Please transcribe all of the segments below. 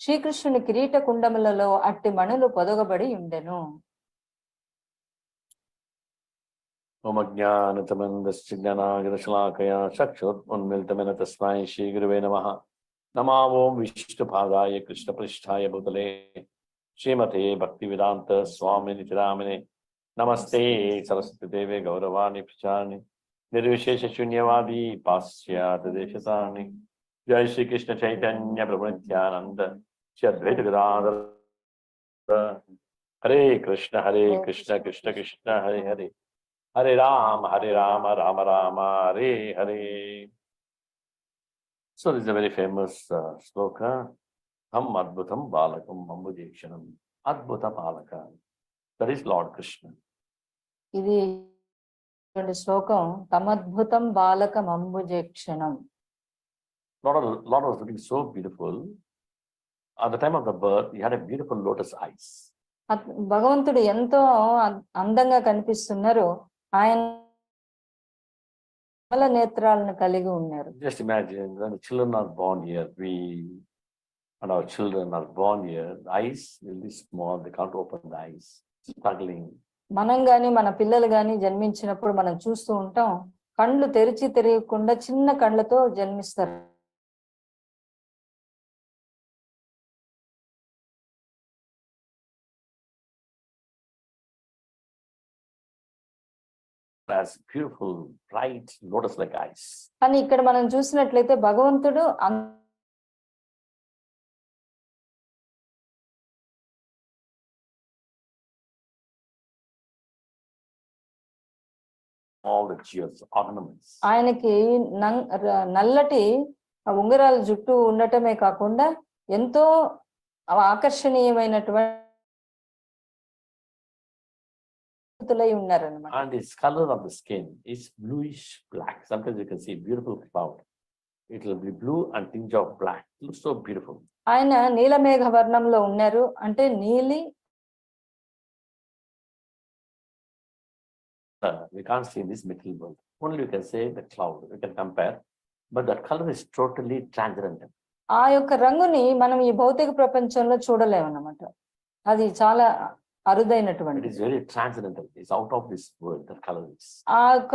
శ్రీకృష్ణుని కిరీట కుండములలో అట్టి మణులు పొదగబడి ఉండెను. ఓం అజ్ఞానతిమిరంధస్య జ్ఞానాగ్రశలాకయా చక్షురున్మిలితమిన తస్మై శ్రీగురవే నమః. నమో విష్ణుపాదాయ కృష్ణపృష్ఠాయ భూతలే శ్రీమతే భక్తివేదాంత స్వామినితి నామినే. నమస్తే సరస్వతి దేవే గౌరవాణి ప్రచారిణి నిర్విశేష శూన్యవాది పాశ్చాత్య దేశతారిణి. జై శ్రీకృష్ణ చైతన్య ప్రభు నిత్యానంద శ్రీ అద్వైత Gadadhara. Hare Krishna Krishna Krishna Hare Hare, Hare Rama Rama Rama Hare Hare. So this is a very famous sloka. Tam adbhutam balakam mambujekshanam. Adbhuta balaka. That is Lord Krishna. ఇది శ్లోకం తమద్భుతం బాలకం అంబుజేక్షణం. Lord was looking so beautiful. At the time of the birth, he had a beautiful lotus eyes. భగవంతుడు ఎంతో అందంగా కనిపిస్తున్నారు. ఆయన నేత్రాలను కలిగి ఉన్నారు. Just imagine when the children are born here, and our children are born here, the eyes will be small, they can't open the eyes, struggling. మనం గాని మన పిల్లలు గాని జన్మించినప్పుడు మనం చూస్తూ ఉంటాం, కళ్ళు తెరిచి తెరవకుండా చిన్న కళ్ళతో జన్మిస్తారు. As beautiful, bright, lotus-like eyes. కానీ ఇక్కడ మనం చూసినట్లయితే భగవంతుడు all the jewels, ornaments. ఆయనకి నల్లటి ఉంగరాల జుట్టు ఉండటమే కాకుండా ఎంతో ఆకర్షణీయమైనటువంటి ఉన్నారన్నమాట. And his color of the skin is bluish black. Sometimes you can see beautiful cloud. It will be blue and tinge of black. It looks so beautiful. ఆయన నీలమేఘ వర్ణంలో ఉన్నారు. అంటే నీలి we can't see in this material world. Only you can say the cloud. We can compare, but that color is totally transcendental. ఆ యొక్క రంగుని మనం ఈ భౌతిక ప్రపంచంలో చూడలేము అన్నమాట. అది చాలా అరుదైనటువంటి. It is very transcendental. It's out of this world. That color is. ఆ యొక్క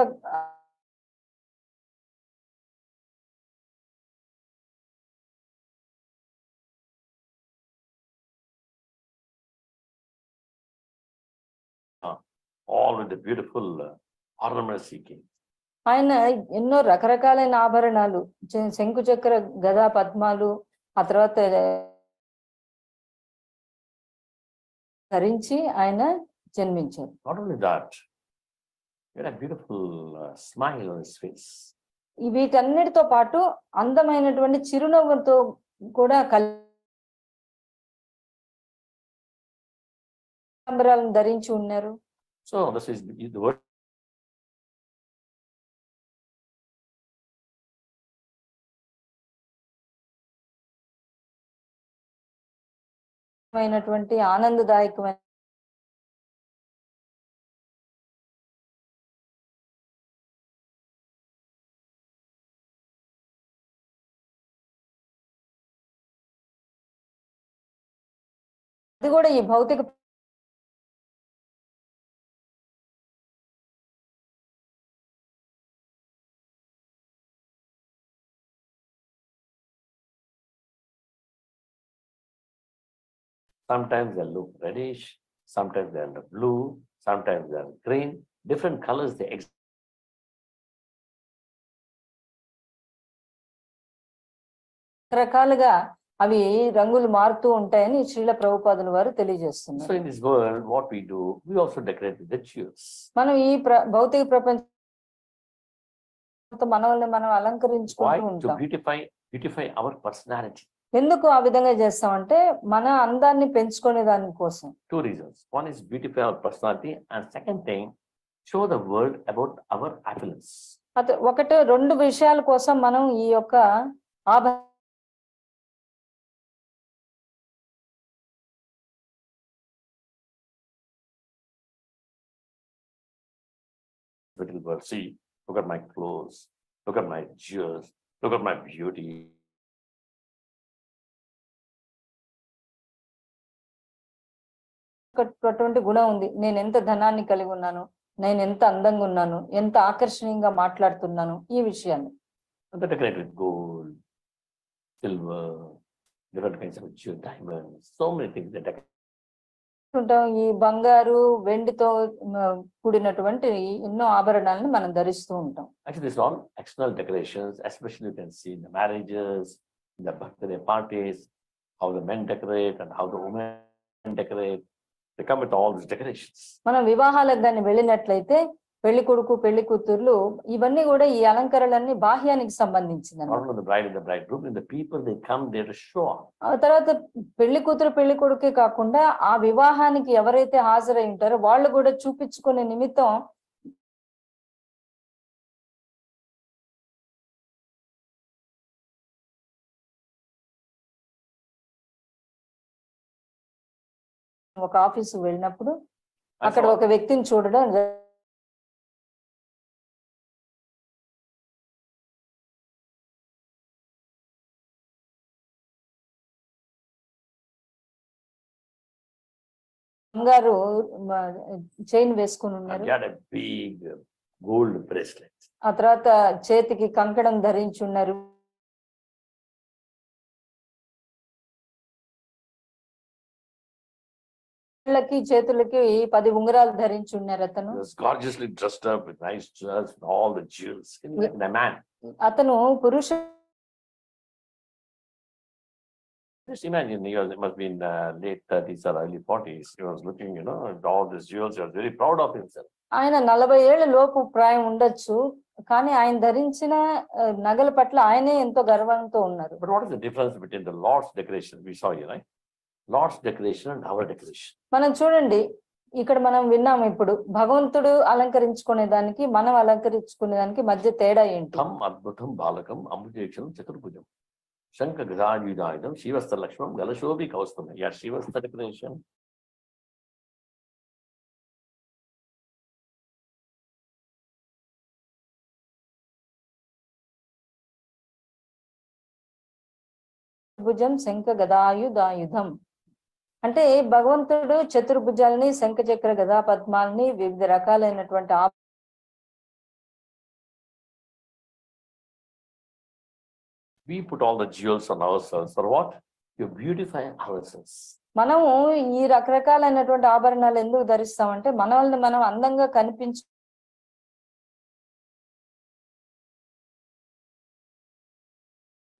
all with the beautiful ornaments he came. ఆయన ఎన్నో రకరకాలైన ఆభరణాలు, శంకు చక్ర గదా పద్మాలు ఆ తర్వాత ధరించి ఆయన జన్మించారు. Not only that, he had a beautiful smile on his face. వీటన్నిటితో పాటు అందమైనటువంటి చిరునవ్వుతో కూడా కలంబరాలను ధరించి ఉన్నారు. So this is the word. అయినటువంటి ఆనందదాయకమైన అది కూడా ఈ భౌతిక Sometimes they look reddish, sometimes they look blue, sometimes they are green. Different colors they exist. రకాలుగా అవి రంగులు మారుతూ ఉంటాయని శ్రీల ప్రభుపాదుల వారు తెలియజేస్తున్నారు. So in this world, what we do, we also decorate with the jewels. మనం ఈ భౌతిక ప్రపంచంతో మనల్ని మనం అలంకరించుకుంటూ ఉంటాం. To beautify our personality. ఎందుకు ఆ విధంగా చేస్తామంటే మన అందాన్ని పెంచుకునే దాని కోసం. Two reasons. One is beautify our personality, and second thing, show the world about our happiness. ఒకటి రెండు విషయాల కోసం మనం ఈ యొక్క See, look at my clothes, look at my jewels, look at my beauty. అటువంటి గుణం ఉంది. నేను ఎంత ధనాన్ని కలిగి ఉన్నాను, నేను ఎంత అందంగా ఉన్నాను, ఎంత ఆకర్షణీయంగా మాట్లాడుతున్నాను ఈ విషయాన్ని. And they're decorated with gold, silver, different kinds of diamonds, so many things they decorate. ఉంటాం ఈ బంగారు వెండితో కూడినటువంటి ఎన్నో ఆభరణాలను మనం ధరిస్తూ ఉంటాం. Actually, these are all external decorations, especially you can see in the marriages, in the birthday parties, how the men decorate and how the women decorate. They come with all these decorations. మనం వివాహాలకు కానీ వెళ్ళినట్లయితే పెళ్లి కొడుకు పెళ్లి కూతుర్లు ఇవన్నీ కూడా ఈ అలంకరణలన్నీ బాహ్యానికి సంబంధించింది. Not only the bride and the bridegroom, and the people they come there to show off. ఆ తర్వాత పెళ్లి కూతురు పెళ్లి కొడుకే కాకుండా ఆ వివాహానికి ఎవరైతే హాజరై ఉంటారో వాళ్ళు కూడా చూపించుకునే నిమిత్తం ఒక ఆఫీసు వెళ్ళినప్పుడు అక్కడ ఒక వ్యక్తిని చూడడం బంగారు చైన్ వేసుకుని ఉన్నారు. Big gold bracelet. ఆ తర్వాత చేతికి కంకణం ధరించి ఉన్నారు. చేతులకి 10 ఉంగరాలు ధరించి ఉన్నారు అతను. Gorgeously dressed up with nice jewels, with all the jewels. The man. అతను పురుష Just imagine, he must be in late 30s or early 40s. He was looking, at all these jewels. He was very proud of himself. ఆయన 40 ఏళ్ల లోపు ప్రాయం ఉండొచ్చు, కానీ ఆయన ధరించిన నగల పట్ల ఆయనే ఎంతో గర్వంతో ఉన్నారు. But what is the difference between the Lord's decoration we saw here, right? Lord's decoration and our decoration. మనం చూడండి, ఇక్కడ మనం విన్నాము ఇప్పుడు భగవంతుడు అలంకరించుకునే దానికి మనం అలంకరించుకునే దానికి మధ్య తేడా ఏంటి? తం అద్భుతం బాలకం అమృతేక్షం చతుర్భుజం శంఖ గదాయుధాయుధం శ్రీవస్త్ర లక్ష్మం గలశోభి కౌస్తుభం. Yeah, శ్రీవస్త్ర decoration. భుజం శంఖ గదాయుధాయుధం అంటే భగవంతుడు చతుర్భుజాలని, శంఖ చక్ర గదా పద్మాలని, వివిధ రకాలైనటువంటి We put all the jewels on ourselves for what? To beautify ourselves. మనము ఈ రకరకాలైనటువంటి ఆభరణాలు ఎందుకు ధరిస్తామంటే మనల్ని మనం అందంగా కనిపించు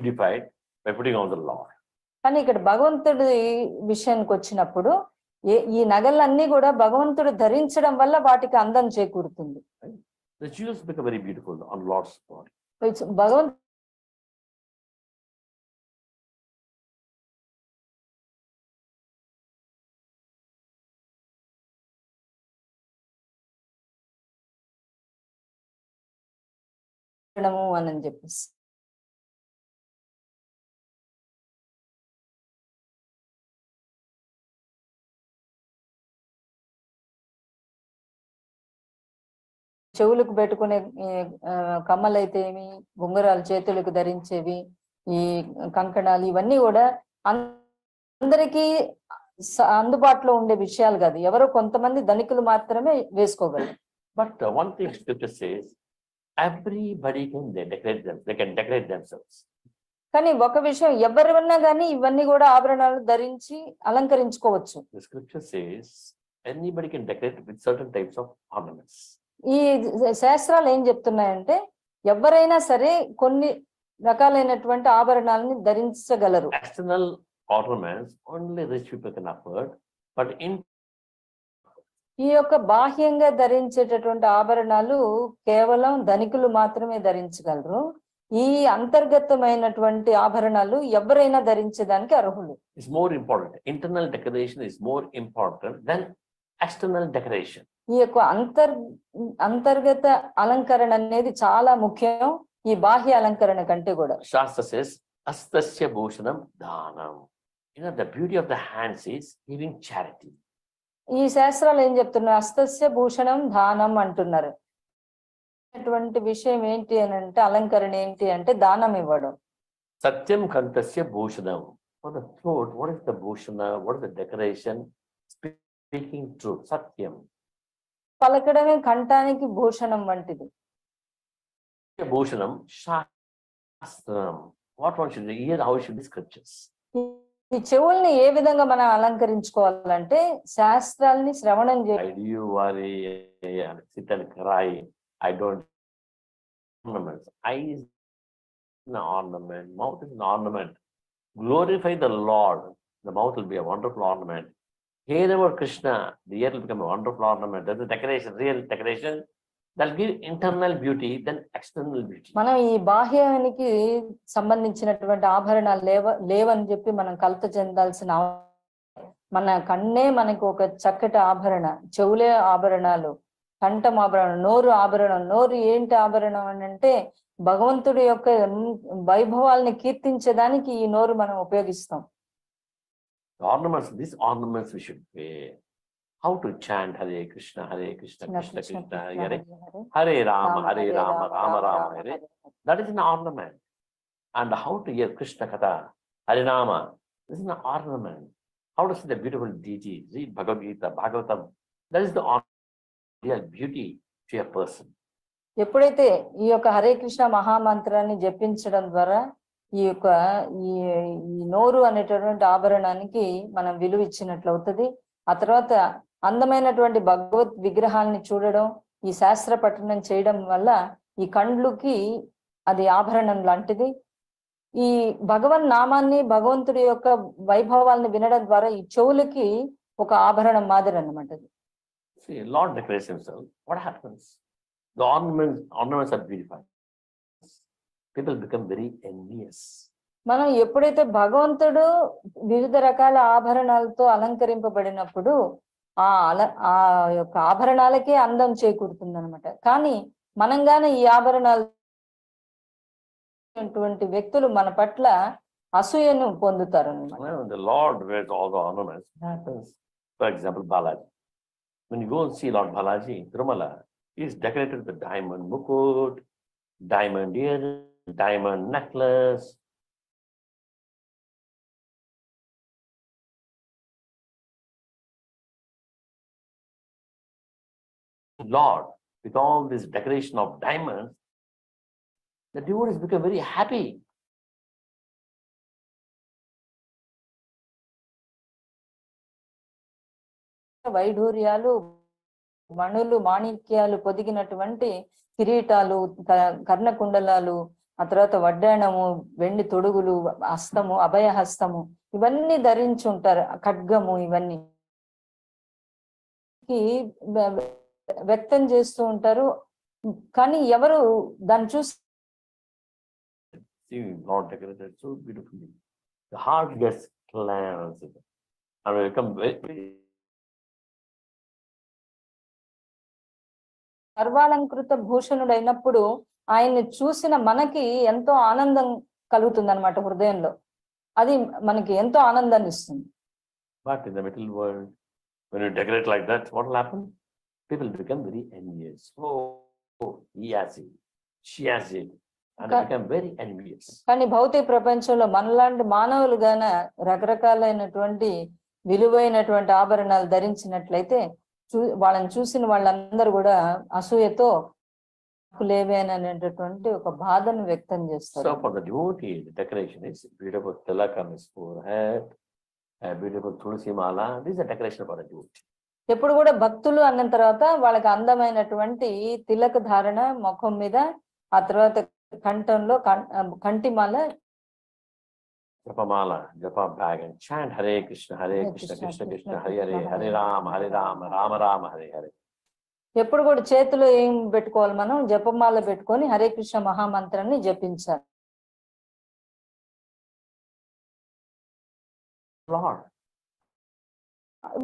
Beautified by putting on the Lord. కానీ ఇక్కడ భగవంతుడి విషయానికి వచ్చినప్పుడు ఈ నగలన్నీ కూడా భగవంతుడు ధరించడం వల్ల వాటికి అందం చేకూరుతుంది. The jewels become very beautiful on Lord's body. భగవంతుడు అని చెప్పేసి చెవులకు పెట్టుకునే కమ్మలైతే ఏమి, ఉంగరాలు చేతులకు ధరించేవి, ఈ కంకణాలు ఇవన్నీ కూడా అందరికీ అందుబాటులో ఉండే విషయాలు కాదు. ఎవరో కొంతమంది ధనికులు మాత్రమే వేసుకోగలరు. But one thing scripture says, everybody can decorate themselves. కానీ ఒక విషయం, ఎవరివన్నా కానీ ఇవన్నీ కూడా ఆభరణాలు ధరించి అలంకరించుకోవచ్చు. The scripture says anybody can decorate with certain types of ornaments. ఈ శాస్త్రాలు ఏం చెప్తున్నాయంటే ఎవరైనా సరే కొన్ని రకాలైనటువంటి ఆభరణాలని ధరించగలరు. External ornaments only rich people can afford, but ఈ యొక్క బాహ్యంగా ధరించేటటువంటి ఆభరణాలు కేవలం ధనికులు మాత్రమే ధరించగలరు. ఈ అంతర్గతమైనటువంటి ఆభరణాలు ఎవరైనా ధరించడానికి అర్హులు. It's more important. Internal decoration is more important than external decoration. ఈ యొక్క అంతర్గత అలంకరణ అనేది చాలా ముఖ్యం ఈ బాహ్య అలంకరణ కంటే కూడా. Shastra says, astasya bhushanam dhanam. The beauty of the hands is giving charity. ఈ శాస్త్రాలు ఏం చెప్తున్నారు? అస్తస్య భూషణం దానం అంటున్నారు. అటువంటి విషయం ఏంటి అని అంటే, అలంకరణ ఏంటి అంటే దానం ఇవ్వడం. Satyam kantasya bhushanam. For the throat, what is the bhushana? What is the decoration? speaking truth, satyam. పలకడమే కంఠానికి Bhushanam వంటిది. Bhushanam, shastram. What one should hear, how should be scriptures. ఈ చెవుల్ని ఏ విధంగా మనం అలంకరించుకోవాలంటే శాస్త్రాల్ని శ్రవణం Why do you worry and sit and cry? I don't ornaments. Eyes is an ornament, mouth is an ornament. Glorify the Lord. The mouth will be a wonderful ornament. Hear about Krishna, the ear will become a wonderful ornament. That's the decoration, real decoration. That'll give internal beauty, then external beauty. మనం ఈ బాహ్యానికి సంబంధించినటువంటి ఆభరణాలు లేవని చెప్పి మనం కలత చెందాల్సిన మన కన్నే మనకు ఒక చక్కటి ఆభరణ, చెవులే ఆభరణాలు, కంఠం ఆభరణం, నోరు ఆభరణం. నోరు ఏంటి ఆభరణం అని అంటే భగవంతుడి యొక్క వైభవాల్ని కీర్తించడానికి ఈ నోరు మనం ఉపయోగిస్తాం. Ornaments, these ornaments we should wear. How to chant Hare Krishna, Krishna Krishna, Hare Hare Rama, Rama Rama, Hare. That is an ornament. And how to hear Krishna Katha, Harinama, this is an ornament. How to see the beautiful deity, read Bhagavad Gita, Bhagavatam. That is the real beauty to a person. ఎప్పుడైతే ఈ యొక్క హరే కృష్ణ మహామంత్రాన్ని జపించడం ద్వారా ఈ యొక్క ఈ నోరు అనేటటువంటి ఆభరణానికి మనం విలువ ఇచ్చినట్లు అవుతుంది. ఆ తర్వాత అందమైనటువంటి భగవత్ విగ్రహాలని చూడడం, ఈ శాస్త్ర పఠనం చేయడం వల్ల ఈ కండ్లుకి అది ఆభరణం లాంటిది. ఈ భగవన్ నామాన్ని, భగవంతుడి యొక్క వైభవాలను వినడం ద్వారా ఈ చెవులకి ఒక ఆభరణం మాదిరి అన్నమాట. See, Lord declares himself. What happens? The ornaments are beautified. People become very envious. మనం ఎప్పుడైతే భగవంతుడు వివిధ రకాల ఆభరణాలతో అలంకరింపబడినప్పుడు ఆ యొక్క ఆభరణాలకే అందం చేకూరుతుంది అనమాట. కానీ మనంగానే ఈ ఆభరణాలు వ్యక్తులు మన పట్ల అసూయను పొందుతారు అన్నమాట. The Lord wears all the ornaments. What happens? For example, Balaji. When you go and see Lord Balaji in Tirumala, he is decorated with diamond mukut, diamond earring, diamond necklace. Lord, with all this decoration of diamonds, the devotees become very happy. వైఢూర్యాలు, మణులు, మాణిక్యాలు పొదిగినటువంటి కిరీటాలు, కర్ణకుండలాలు, ఆ తర్వాత వడ్డాణము, వెండి తొడుగులు, హస్తము, అభయ హస్తము, ఇవన్నీ ధరించి ఉంటారు. ఖడ్గము, ఇవన్నీ వ్యక్తం చేస్తూ ఉంటారు. కానీ ఎవరు దాన్ని చూసి Lord decorated so beautifully, the heart gets cleansed and will become very సర్వాలంకృత భూషణుడైనప్పుడు ఆయన్ని చూసిన మనకి ఎంతో ఆనందం కలుగుతుంది అనమాట హృదయంలో. అది మనకి ఎంతో ఆనందాన్ని ఇస్తుంది. But in the material world, when you decorate like that, what will happen? People become very envious. Oh, he has it, she has it, and they become very envious. కానీ భౌతిక ప్రపంచంలో మనలాంటి మానవులుగాన రకరకాలైనటువంటి విలువైనటువంటి ఆభరణాలు ధరించినట్లయితే వాళ్ళని చూసిన వాళ్ళందరూ కూడా అసూయతో లేవేననేటటువంటి ఒక బాధను వ్యక్తం చేస్తారు. So for the devotee, the decoration is beautiful tilak on his forehead, a beautiful tulsi mala. This is a decoration for the devotee. ఎప్పుడు కూడా భక్తులు అన్న తర్వాత వాళ్ళకి అందమైనటువంటి తిలక ధారణ ముఖం మీద, ఆ తర్వాత కంఠంలో కంటిమాల, Japamala, japa bag, and chant Hare Krishna, Krishna Krishna, Hare Hare, Hare Rama, Rama Rama, Hare Hare. ఎప్పుడు కూడా చేతిలో ఏం పెట్టుకోవాలి, మనం జపమాల పెట్టుకొని హరే కృష్ణ మహామంత్రాన్ని జపించాలి.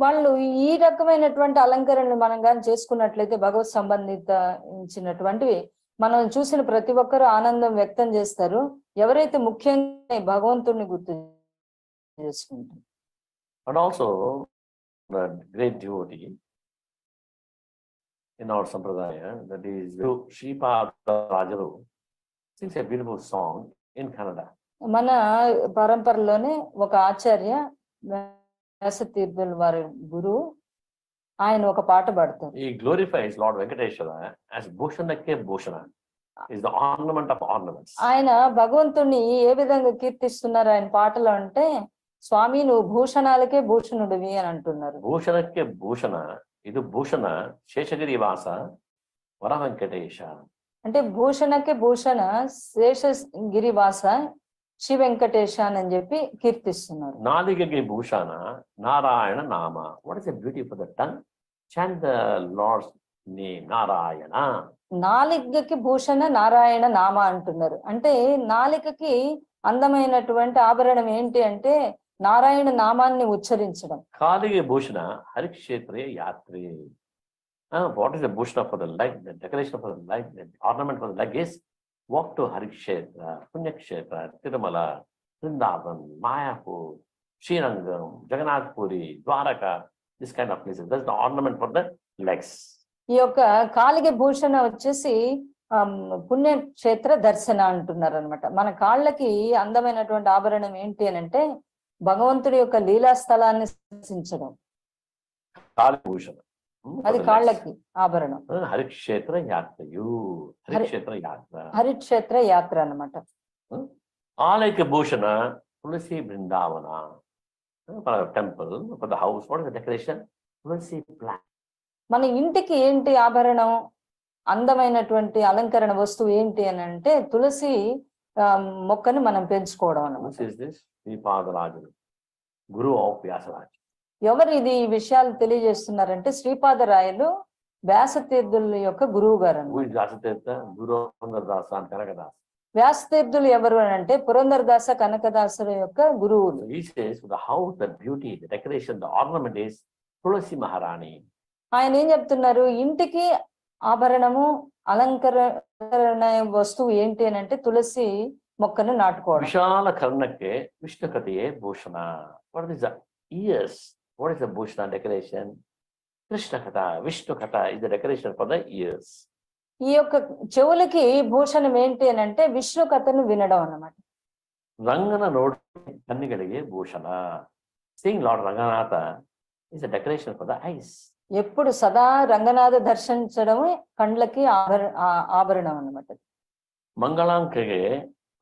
వాళ్ళు ఈ రకమైనటువంటి అలంకరణలు మనం కానీ చేసుకున్నట్లయితే భగవత్ సంబంధించినటువంటివి మనం చూసిన ప్రతి ఒక్కరూ ఆనందం వ్యక్తం చేస్తారు. ఎవరైతే ముఖ్యంగా భగవంతుడిని గుర్తు చేసుకుంటారు. And also the great devotee in our sampradaya, that is Sripada Rajaru, sings a beautiful song in Kannada. మన పరంపరలోనే ఒక ఆచార్య వ్యాసతీర్థుల వారి గురువు ఆయన ఒక పాట పాడతారు. He glorifies Lord Venkateshwara as Bhushanake Bhushana. Is the ornament of ornaments. ఆయన భగవంతుణ్ణి ఏ విధంగా కీర్తిస్తున్నారు ఆయన పాటలో అంటే, స్వామి నువ్వు భూషణాలకే భూషణుడివి అని అంటున్నారు. Bhushanake Bhushana, idu Bhushana, Sheshagiri Vasa, Vara Venkatesha. అంటే భూషణకే భూషణ శేషగిరివాస శ్రీ వెంకటేశ అని చెప్పి కీర్తిస్తున్నారు. Naligage Bhushana, Narayana Nama. What is the beauty for the tongue? Chant the Lord's name, Narayana. నాలికకి భూషణ నారాయణ నామ అంటున్నారు. అంటే నాలికకి అందమైనటువంటి ఆభరణం ఏంటి అంటే నారాయణ నామాన్ని ఉచ్చరించడం. Kalige Bhushana, Harikshetre Yatre. What is the Bhushana for the leg? The decoration for the leg, the ornament for the leg is walk to Harikshetra, Punyakshetra, Tirumala, Vrindavan, Mayapur, Srirangam, Jagannath Puri, Dwaraka, this kind of places. That's the ornament for the legs. ఈ యొక్క కాలిగే భూషణ వచ్చేసి పుణ్యక్షేత్ర దర్శన అంటున్నారు అనమాట. మన కాళ్ళకి అందమైనటువంటి ఆభరణం ఏంటి అని అంటే భగవంతుడి యొక్క లీలా స్థలాన్ని దర్శించడం. Kalibhushana. అది కాళ్ళకి ఆభరణం. హరిక్షేత్ర యాత్రయు, హరిక్షేత్ర యాత్ర, హరిక్షేత్ర యాత్ర అన్నమాట. ఆలయక భూషణ తులసి Brindavana. For the temple, for the house, what is the decoration? Tulasi plant. మన ఇంటికి ఏంటి ఆభరణం, అందమైనటువంటి అలంకరణ వస్తువు ఏంటి అని అంటే తులసి మొక్కని మనం పెంచుకోవడం అన్నమాట. This is this శ్రీపాదరాజులు, గురు ఆఫ్ వ్యాసరాజు. ఎవరు ఇది ఈ విషయాలు తెలియజేస్తున్నారంటే శ్రీపాదరాయలు వ్యాసతీర్థుల యొక్క గురువు గారు అన్నమాట. వ్యాసతీర్థ గురు పురందరదాస and కనకదాస. వ్యాసతీర్థులు ఎవరు అని అంటే పురందరదాస కనకదాసుల యొక్క గురువులు. He says the house, the beauty, the decoration, the ornament is తులసి మహారాణి. ఆయన ఏం చెప్తున్నారు, ఇంటికి ఆభరణము అలంకరణ వస్తువు ఏంటి అని అంటే తులసి మొక్కను నాటుకోవడం. విశాల కర్ణకే విష్ణు కథయే భూషణ. What is the ears? What is the bhushana decoration? Krishna katha, Vishnu katha is the decoration for the ears. ఈ యొక్క చెవులకి భూషణం ఏంటి అని అంటే విష్ణు కథను వినడం అన్నమాట. Rangana node కన్నిగలిగే Bhushana. Seeing Lord Ranganatha is a decoration for the eyes. ఎప్పుడు సదా రంగనాథ దర్శించడమే కండ్లకి ఆభరణం అన్నమాట. మంగళాంకగే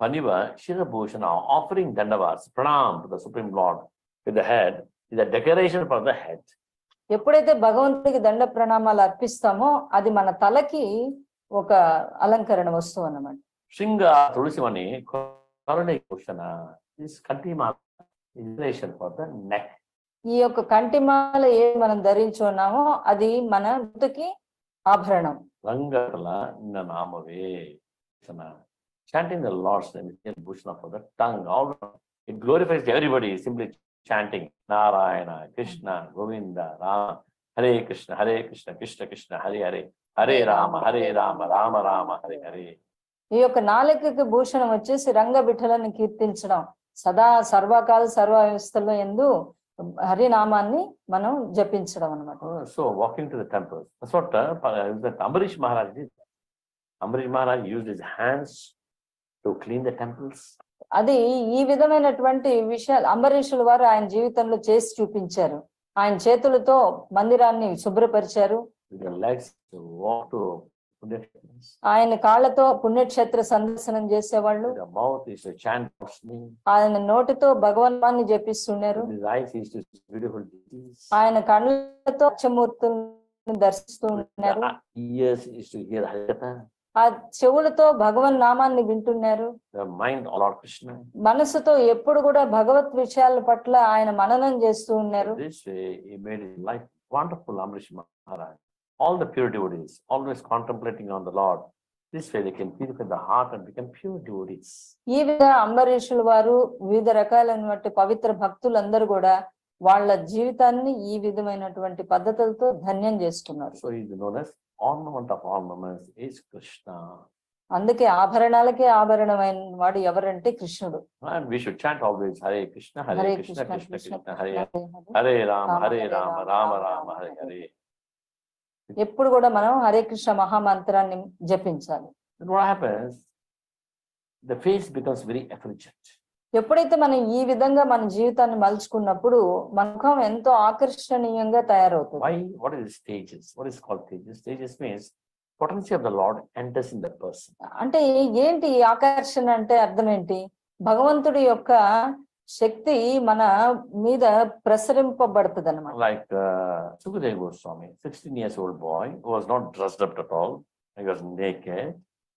పనివ శిరభూషణ, offering dandavas, pranam to the Supreme Lord with the head is a decoration for the head. ఎప్పుడైతే భగవంతుడికి దండ ప్రణామాలు అర్పిస్తామో అది మన తలకి ఒక అలంకరణ వస్తువు అన్నమాట. శృంగ తులసిమణి కరుణ భూషణ is కంటిమా decoration for the neck. ఈ యొక్క కంటిమాల ఏ మనం ధరించున్నామో అది మన నుదుటికి ఆభరణం. రంగల నామవే. Chanting the Lord's name is bhushana for the tongue. All it glorifies everybody. Simply chanting Narayana, Krishna, Govinda, Rama, Hare Krishna, Krishna Krishna, Hare Hare, Hare Rama, Rama Rama, Hare Hare. ఈ యొక్క నాలుకకి భూషణం వచ్చేసి రంగ బిఠలను కీర్తించడం, సదా సర్వకాల సర్వ వ్యవస్థలో యందు హరినామాన్ని మనం జపించడం అన్నమాట. So walking to the temple. That's what Ambarish Maharaj did. Ambarish Maharaj used his hands to clean the temples. అది ఈ విధమైనటువంటి విషయాలు అంబరీషుల వారు ఆయన జీవితంలో చేసి చూపించారు. ఆయన చేతులతో మందిరాన్ని శుభ్రపరిచారు. ఆయన కాళ్ళతో పుణ్యక్షేత్ర సందర్శనం చేసేవాళ్ళు. ఆయన నోటితో భగవన్నాన్ని జపిస్తున్నారు. ఆయన కళ్ళతో అక్షమూర్తులను దర్శిస్తూ ఉన్నారు. ఆ చెవులతో భగవన్ నామాన్ని వింటున్నారు. మనసుతో ఎప్పుడు కూడా భగవత్ విషయాల పట్ల ఆయన మననం చేస్తూ ఉన్నారు. All the pure devotees always contemplating on the Lord. This way they can purify the heart and become pure devotees. ఈ విధంగా అంబరీషుల వారు వివిధ రకాలైనటువంటి పవిత్ర భక్తులందరూ కూడా వాళ్ళ జీవితాన్ని ఈ విధమైనటువంటి పద్ధతులతో ధన్యం చేసుకున్నారు. So he is known as ornament of ornaments is Krishna. అందుకే ఆభరణాలకే ఆభరణమైన వాడు ఎవరంటే కృష్ణుడు. And we should chant always Hare Krishna, Hare Krishna, Krishna Krishna, Hare Hare, Hare Rama, Rama Rama, Hare Hare. ఎప్పుడు కూడా మనం Hare Krishna మహామంత్రాన్ని జపించాలి. Then what happens? The face becomes very effulgent. ఎప్పుడైతే మనం ఈ విధంగా మన జీవితాన్ని మలుచుకున్నప్పుడు మన ముఖం ఎంతో ఆకర్షణీయంగా తయారవుతుంది. Why? What is stages? What is called stages? Stages means potency of the Lord enters in the person. అంటే ఏంటి ఈ ఆకర్షణ అంటే అర్థం ఏంటి? భగవంతుడి యొక్క శక్తి మన మీద ప్రసరింపబడుతుంది అనమాట. Like Sukadeva Goswami, 16 years old boy who was not dressed up at all. He was naked,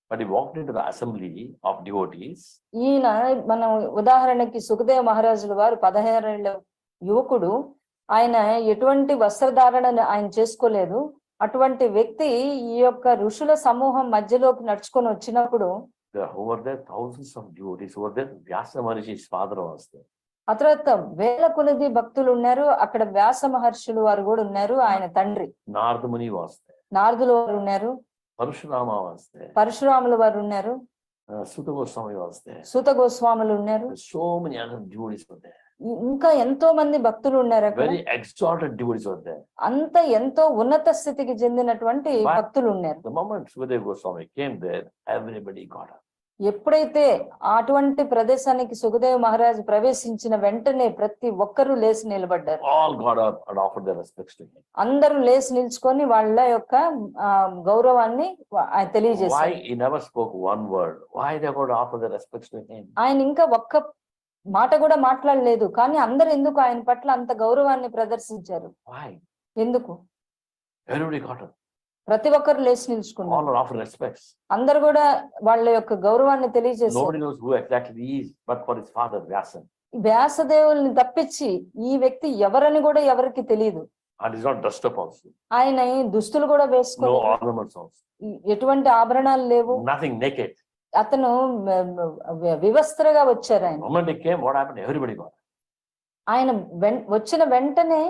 but he walked into the assembly of devotees. ఈయన మనం ఉదాహరణకి సుఖదేవ మహారాజుల వారు 16 ఏళ్ల యువకుడు. ఆయన ఎటువంటి వస్త్రధారణను ఆయన చేసుకోలేదు. అటువంటి వ్యక్తి ఈ యొక్క ఋషుల సమూహం మధ్యలోకి నడుచుకొని వచ్చినప్పుడు Who were there? Thousands of devotees who were there. Vyasa Maharishi's father was there. ఆ తర్వాత వేల కొలది భక్తులు ఉన్నారు. అక్కడ వ్యాస మహర్షులు వారు కూడా ఉన్నారు. ఆయన తండ్రి Narada Muni was there. నారదులు వారు ఉన్నారు. Parashurama was there. పరశురాములు వారు ఉన్నారు. Suta Goswami was there. సూత గోస్వాములు ఉన్నారు. So many other devotees were there. ఇంకా ఎంతో మంది భక్తులు ఉన్నారు అక్కడ. Very exalted devotees were there. అంత ఎంతో ఉన్నత స్థితికి చెందినటువంటి భక్తులు ఉన్నారు. The moment Sukadeva Goswami came there, everybody got up. ఎప్పుడైతే అటువంటి ప్రదేశానికి సుఖదేవ్ మహారాజు ప్రవేశించిన వెంటనే ప్రతి ఒక్కరూ లేచి నిలబడ్డారు. All got up and offered their respects to him. అందరూ లేచి నిల్చుకొని వాళ్ళ యొక్క గౌరవాన్ని తెలియజేశారు. Why he never spoke one word? Why they got to offer their respects to him? ఆయన ఇంకా ఒక్క మాట కూడా మాట్లాడలేదు. కానీ అందరు ఎందుకు ఆయన పట్ల అంత గౌరవాన్ని ప్రదర్శించారు? Why? ఎందుకు? Everybody got up. ప్రతి ఒక్కరు లేచి నిల్చుకున్నారు. All are offered respects. అందరు కూడా వాళ్ళ యొక్క గౌరవాన్ని తెలియజేశారు. Nobody knows who exactly he is, but for his father Vyasa. వ్యాసదేవుల్ని తప్పించి ఈ వ్యక్తి ఎవరని కూడా ఎవరికి తెలియదు. And he's not dressed up also. ఆయన దుస్తులు కూడా No వేసుకోలేదు. ornaments also. ఎటువంటి ఆభరణాలు లేవు. Nothing, naked. అతను వివస్త్రగా వచ్చారు. ఆయన The moment he came, what happened? Everybody got up. ఆయన వచ్చిన వెంటనే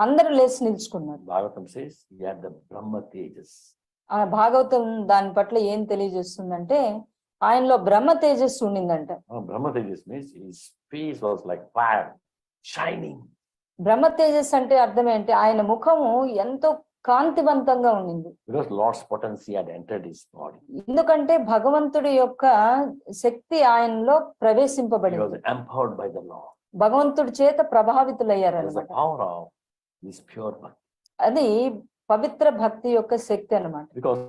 అందరూ లేచి నిల్చుకున్నారు. Bhagavatam says he had the Brahma Tejas. ఆ భాగవతం దాని పట్ల ఏం తెలియజేస్తుందంటే ఆయనలో బ్రహ్మ తేజస్సు ఉండిందంట. Brahma Tejas means his face was like fire, shining. బ్రహ్మ తేజస్సు అంటే అర్థం ఏంటి? ఆయన ముఖము ఎంతో కాంతివంతంగా ఉండింది. Because Lord's potency had entered his body. ఎందుకంటే భగవంతుడి యొక్క శక్తి ఆయనలో He ప్రవేశింపబడింది. was empowered by the Lord. భగవంతుడి చేత ప్రభావితులయ్యారు It was the అనమాట. power of this pure bhakti. అది పవిత్ర భక్తి యొక్క శక్తి అన్నమాట. Because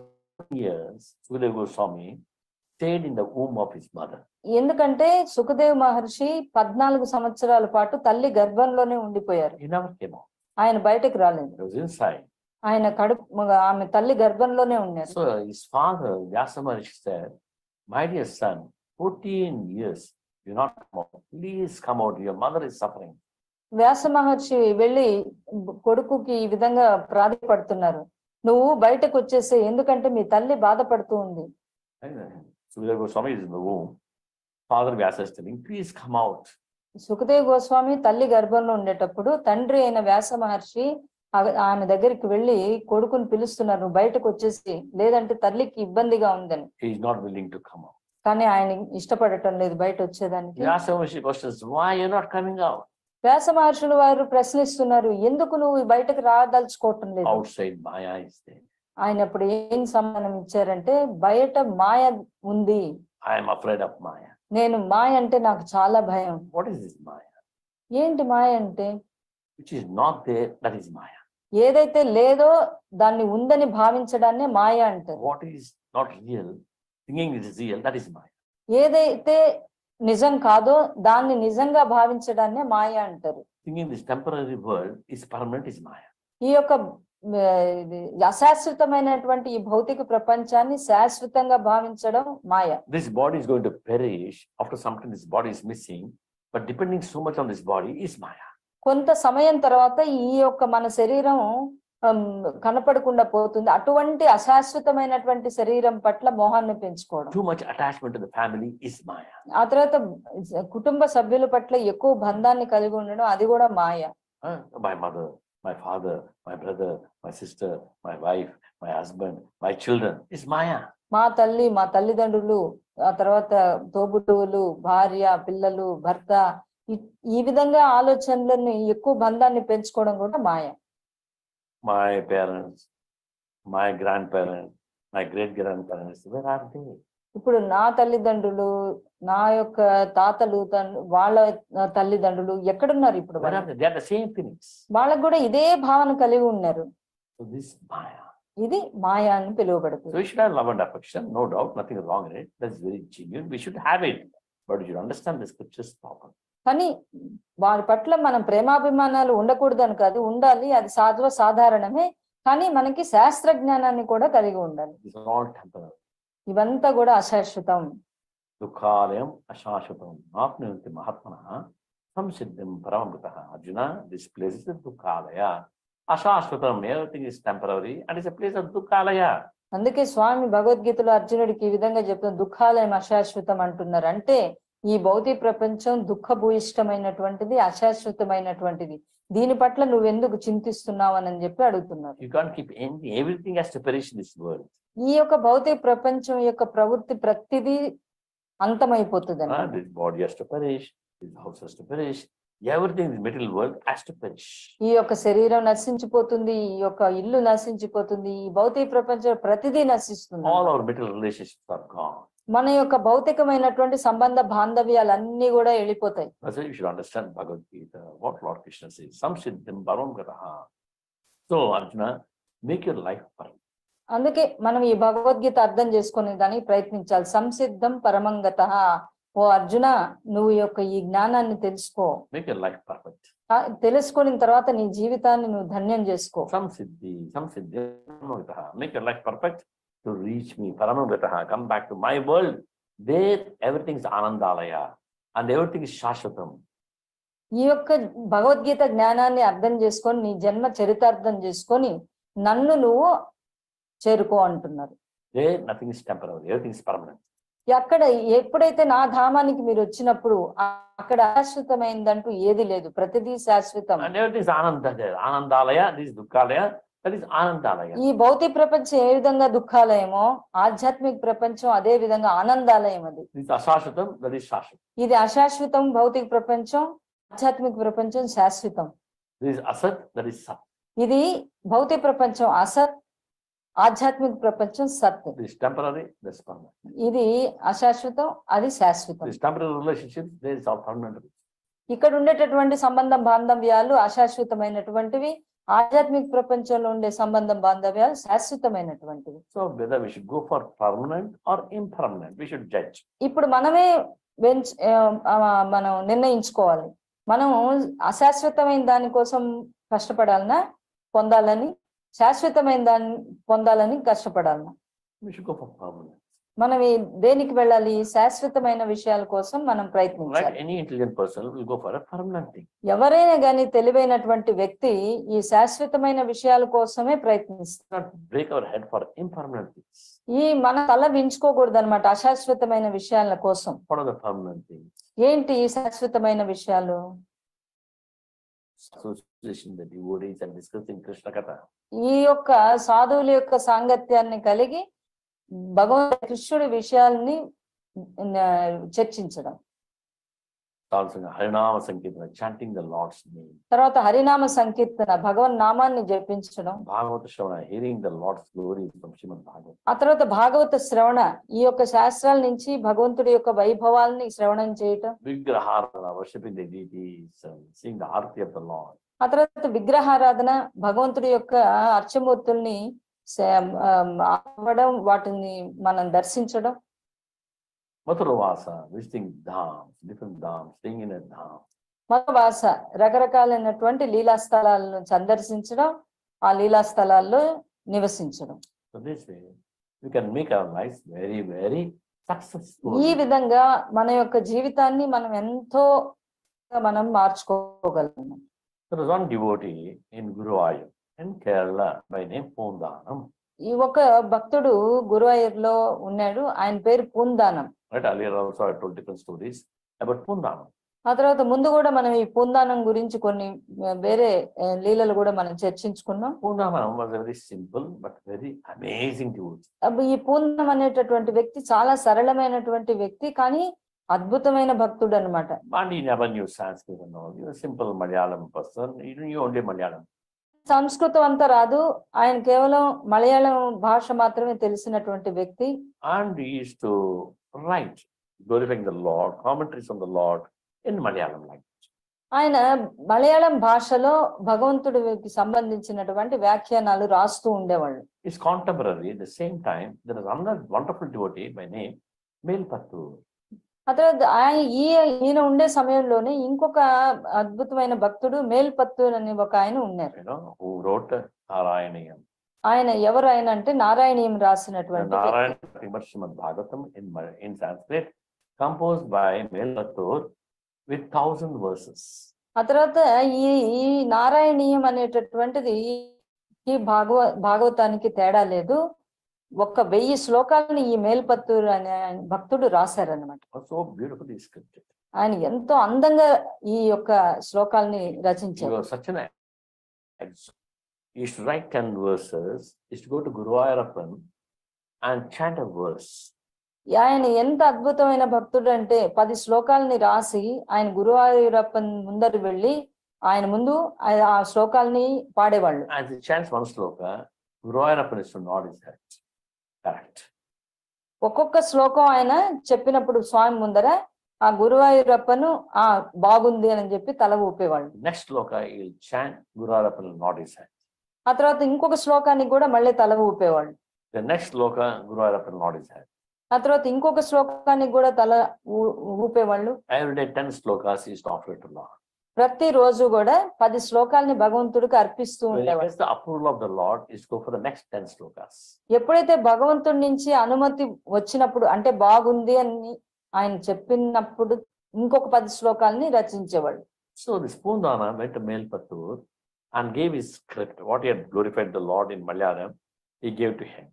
years Sukadeva Goswami stayed in the womb of his mother. ఎందుకంటే సుఖదేవ్ మహర్షి 14 సంవత్సరాల పాటు తల్లి గర్భంలోనే ఉండిపోయారు. He never came out. ఆయన బయటకు రాలేదు. He was inside. ఆయన ఆమె తల్లి గర్భంలోనే ఉన్నారు. So his father Vyasa Maharishi said, "My dear son, 14 years you not come out. Please come out. Your mother is suffering." వ్యాస మహర్షి వెళ్ళి కొడుకుకి ఈ విధంగా ప్రాధేయపడుతున్నారు. నువ్వు బయటకు వచ్చేసే, ఎందుకంటే మీ తల్లి బాధపడుతూ ఉంది. Sukadeva Goswami is in the womb. Father Vyasa is telling, "Please come out." Sukhdev Goswami తల్లి గర్భంలో ఉండేటప్పుడు తండ్రి అయిన వ్యాస మహర్షి ఆమె దగ్గరికి వెళ్ళి కొడుకుని పిలుస్తున్నారు, నువ్వు బయటకు వచ్చేసి, లేదంటే తల్లికి ఇబ్బందిగా ఉందని. He is not willing to come out. కానీ ఆయన ఇష్టపడటం లేదు బయట వచ్చేదానికి. Vyasa Maharishi questions, "Why you're not coming out?" వ్యాస మహర్షులు వారు ప్రశ్నిస్తున్నారు, ఎందుకు నువ్వు బయటకు రాదలుచుకోవటం లేదు? Outside Maya is there. ఆయన అప్పుడు ఏం సమాధానం ఇచ్చారంటే, బయట మాయ ఉంది. I am afraid of Maya. నేను మాయ అంటే నాకు చాలా భయం. What is this Maya? ఏంటి మాయ అంటే? Which is not there, that is Maya. ఏదైతే లేదో దాన్ని ఉందని భావించడాన్నే మాయ అంటారు. What is not real, thinking it is real, that is Maya. ఏదైతే నిజం కాదో దాన్ని నిజంగా భావించడాన్నే మాయ అంటారు. Thinking this temporary world is permanent is Maya. ఈ యొక్క అశాశ్వతమైనటువంటి ఈ భౌతిక ప్రపంచాన్ని శాశ్వతంగా భావించడం మాయ. This body is going to perish. After some time this body is missing, but depending so much on this body is Maya. కొంత సమయం తర్వాత ఈ యొక్క మన శరీరం కనపడకుండా పోతుంది. అటువంటి అశాశ్వతమైనటువంటి శరీరం పట్ల మోహాన్ని పెంచుకోవడం, Too much attachment to the family is Maya. ఆ తర్వాత కుటుంబ సభ్యుల పట్ల ఎక్కువ బంధాన్ని కలిగి ఉండడం, అది కూడా మాయ. My mother, my father, my brother, my sister, my wife, my husband, my children is Maya. మా తల్లి, మా తల్లిదండ్రులు, ఆ తర్వాత తోబుట్టువులు, భార్య, పిల్లలు, భర్త, ఈ విధంగా ఆలోచనలని ఎక్కువ బంధాన్ని పెంచుకోవడం కూడా మాయ. My parents, my grandparents, my great grandparents, where are they? ఇప్పుడు నా తల్లిదండ్రులు, నా యొక్క తాతలు, వాళ్ళ తల్లిదండ్రులు ఎక్కడున్నారు ఇప్పుడు Where వాళ్ళు? are they? They are the same feelings. వాళ్ళకు కూడా ఇదే భావన కలిగి ఉన్నారు. So this is Maya. ఇది మాయా అని So పిలువబడుతుంది. we should have love and affection, no doubt, nothing wrong in it. That's very genuine. We should have it. But you should understand the scriptures properly. కానీ వారి పట్ల మనం ప్రేమాభిమానాలు ఉండకూడదని కాదు, ఉండాలి, అది సాధారణమే. కానీ మనకి శాస్త్ర జ్ఞానాన్ని కూడా కలిగి ఉండాలి. These are all temporary. ఇవంతా కూడా అశాశ్వతం. Dukhalayam ashashvatam apnyanti mahatmanah samsiddhim paramamritah. Arjuna, this place is a Dukhalaya. Ashashvatam, everything is temporary and it's a place of Dukhalaya. అందుకే స్వామి భగవద్గీతలో అర్జునుడికి ఈ విధంగా చెప్తున్న దుఃఖాలయం అశాశ్వతం అంటున్నారు. అంటే ఈ భౌతిక ప్రపంచం దుఃఖభూయిష్టమైనటువంటిది, అశాశ్వతమైనటువంటిది. దీని పట్ల నువ్వెందుకు చింతిస్తున్నావు అని చెప్పి అడుగుతున్నారు. You can't keep anything. Everything has to perish in this world. ఈ యొక్క భౌతిక ప్రపంచం యొక్క ప్రవృత్తి ప్రతిదీ అంతమైపోతుంది. This body has to perish. This house has to perish. Everything in the material world has to perish. ఈ యొక్క శరీరం నశించిపోతుంది, ఈ యొక్క ఇల్లు నశించిపోతుంది, ఈ భౌతిక ప్రపంచం ప్రతిదీ నశిస్తుంది. All our material relationships are gone. మన యొక్క భౌతికమైనటువంటి సంబంధ బాంధవ్యాలన్నీ కూడా వెళ్ళిపోతాయి. That's why you should understand Bhagavad Gita, what Lord Krishna says. Samsiddhim paramamritah. So Arjuna, make your life perfect. అందుకే మనం ఈ భగవద్గీత అర్థం చేసుకునే దానికి ప్రయత్నించాలి. సంసిద్ధం పరమంగతః. ఓ అర్జున, నువ్వు యొక్క ఈ జ్ఞానాన్ని తెలుసుకో. Make your life perfect. తెలుసుకున్న తర్వాత నీ జీవితాన్ని నువ్వు ధన్యం చేసుకో. Samsiddhi paramamritah. Make your life perfect to reach me. Paramamritah. Come back to my world. There everything is Anandalaya and everything is Shashvatam. ఈ యొక్క భగవద్గీత జ్ఞానాన్ని అర్థం చేసుకొని నీ జన్మ చరితార్థం చేసుకొని నన్ను నువ్వు చేరుకో అంటున్నారు. There nothing is temporary, everything is permanent. అక్కడ ఎప్పుడైతే నా ధామానికి మీరు వచ్చినప్పుడు అక్కడ శాశ్వతమైందంటూ ఏది లేదు, ప్రతిదీ శాశ్వతం. And everything is Ananda there. Anandalaya, this is Dukhalaya, that is Anandalaya. ఈ భౌతిక ప్రపంచం ఏ విధంగా దుఃఖాలయమో ఆధ్యాత్మిక ప్రపంచం అదే విధంగా ఆనందాలయం. అది This is Ashashvatam, that is Shashvatam. ఇది అశాశ్వతం భౌతిక ప్రపంచం, ఆధ్యాత్మిక ప్రపంచం శాశ్వతం. This is Asat, that is Sat. ఇది భౌతిక ప్రపంచం అసత్, ఆధ్యాత్మిక ప్రపంచం సత్. This is temporary, that is permanent. ఇది అశాశ్వతం, అది శాశ్వతం. This temporary relationships, there is all permanent. ఇక్కడ ఉండేటటువంటి సంబంధం బాంధవ్యాలు అశాశ్వతమైనటువంటివి, ఆధ్యాత్మిక ప్రపంచంలో ఉండే సంబంధం బాంధవ్యాలు శాశ్వతమైనటువంటివి. So whether we should go for permanent or impermanent, we should judge. ఇప్పుడు మనమే మనం నిర్ణయించుకోవాలి. మనం అశాశ్వతమైన దానికోసం కష్టపడాలనా పొందాలని, శాశ్వతమైన దాన్ని పొందాలని కష్టపడాలనా? We should go for permanent. మనం దేనికి వెళ్ళాలి? శాశ్వతమైన విషయాల కోసం మనం ప్రయత్నించాలి. Like any intelligent person will go for a permanent thing. ఎవరైనా కానీ తెలివైనటువంటి వ్యక్తి ఈ శాశ్వతమైన విషయాల కోసమే ప్రయత్నిస్తారు. Not break our head for impermanent things. ఈ మన తల వించుకోకూడదు అనమాట అశాశ్వతమైన విషయాల కోసం. What are the permanent things? ఏంటి ఈ శాశ్వతమైన విషయాలు? Association, the devotees and discussing Krishna Katha. ఈ యొక్క సాధువుల యొక్క సాంగత్యాన్ని కలిగి భగవంతుడి కృష్ణుడి విషయాల్ని చర్చించడం. Also Harinama Sankirtana, chanting the Lord's name. తర్వాత హరినామ సంకీర్తన, భగవన్ నామాన్ని జపించడం. Bhagavata Shravana, hearing the Lord's glory from Srimad Bhagavatam. ఆ తర్వాత భాగవత శ్రవణ, ఈ యొక్క శాస్త్రాల నుంచి భగవంతుడి యొక్క వైభవాల్ని శ్రవణం చేయటం. Vigrahāradhana, worshiping the deities, seeing the arati of the Lord. ఆ తర్వాత విగ్రహారాధన, భగవంతుడి యొక్క అర్చమూర్తుల్ని అవ్వడం, వాటిని మనం దర్శించడం. Mathurvasa, visiting dhams, different dhams, staying in a dham. మధువాస, రకరకాలైనటువంటి లీలాస్థలాలను సందర్శించడం, ఆ లీలాస్థలాల్లో నివసించడం. So this way, we can make our lives very, very successful. ఈ విధంగా మన యొక్క జీవితాన్ని మనం ఎంతో మనం మార్చుకోగలము. There was one devotee in Guruvayur in Kerala by name Poondanam. ఈ ఒక భక్తుడు గురువాయూర్లో ఉన్నాడు, ఆయన పేరు పూందానం. Right, earlier also I told different stories about Poondanam. ఆ తర్వాత ముందు కూడా మనం ఈ పూందానం గురించి కొన్ని వేరే లీలలు కూడా మనం చర్చించుకున్నాం. Poondanam was a very simple but very amazing devotee. ఈ పూందానం అనేటటువంటి వ్యక్తి చాలా సరళమైనటువంటి వ్యక్తి, కానీ అద్భుతమైన భక్తుడు అనమాట. And he never knew Sanskrit and all. He was a simple Malayalam person. He knew only Malayalam. సంస్కృతం అంతా రాదు, ఆయన కేవలం మలయాళం భాష మాత్రమే తెలిసినటువంటి వ్యక్తి. And he used to write glorifying the Lord, commentaries on the Lord in Malayalam language. ఆయన మలయాళం భాషలో భగవంతుడికి సంబంధించినటువంటి వ్యాఖ్యానాలు రాస్తూ ఉండేవాళ్ళు. His contemporary, at the same time, there is another wonderful devotee by name Melpattur. ఆ తర్వాత ఈయన ఉండే సమయంలోనే ఇంకొక అద్భుతమైన భక్తుడు మేల్పత్తూర్ అని ఒక ఆయన ఉన్నారు. You know, who wrote Narayaniyam. ఆయన ఎవరు ఆయన అంటే నారాయణీయం రాసినటువంటి వ్యక్తి. Narayana Srimad Bhagavatam in Sanskrit, composed by Melpattur with 1000 verses. ఆ తర్వాత ఈ నారాయణీయం అనేటటువంటిది ఈ భాగవతానికి తేడా లేదు. 1000 శ్లోకాలని ఈ మేల్పత్తూర్ అనే భక్తుడు రాశారనమాట. So beautifully scripted. ఆయన ఎంతో అందంగా ఈ యొక్క శ్లోకాలని He రచించారు. was such an he used to write 10 verses, he used to go to Guruvayurappan and chant a verse. ఆయన ఎంత అద్భుతమైన భక్తుడు అంటే 10 శ్లోకాలని రాసి ఆయన గురువాయూరప్పన్ ముందర వెళ్ళి ఆయన ముందు ఆ శ్లోకాలని పాడేవాళ్ళు. As he chants one sloka, Guruvayurappan is to nod his head. Correct. ఒక్కొక్క శ్లోకం ఆయన చెప్పినప్పుడు స్వామి ముందర ఆ గురువాయూరప్పను బాగుంది అని చెప్పి తల ఊపేవాళ్ళు. Next sloka he will chant, Guruvayurappan will nod his head. ఆ తర్వాత ఇంకొక శ్లోకానికి కూడా మళ్ళీ తల ఊపేవాళ్ళు. The next sloka, Guruvayurappan will nod his head. ఆ తర్వాత ఇంకొక శ్లోకానికి కూడా తల ఊపేవాళ్ళు. Every day 10 slokas he used to offer it to Lord. ప్రతి రోజు కూడా 10 శ్లోకాలని భగవంతుడికి అర్పిస్తూ When he ఉండేవాళ్ళు. gets the approval of the Lord, he used to go for the next 10 slokas. ఎప్పుడైతే భగవంతుడి నుంచి అనుమతి వచ్చినప్పుడు అంటే బాగుంది అని ఆయన చెప్పినప్పుడు ఇంకొక 10 శ్లోకాలని రచించేవాళ్ళు. So this Poondana went to Melpattur and gave his script, what he had glorified the Lord in Malayalam, he gave to him.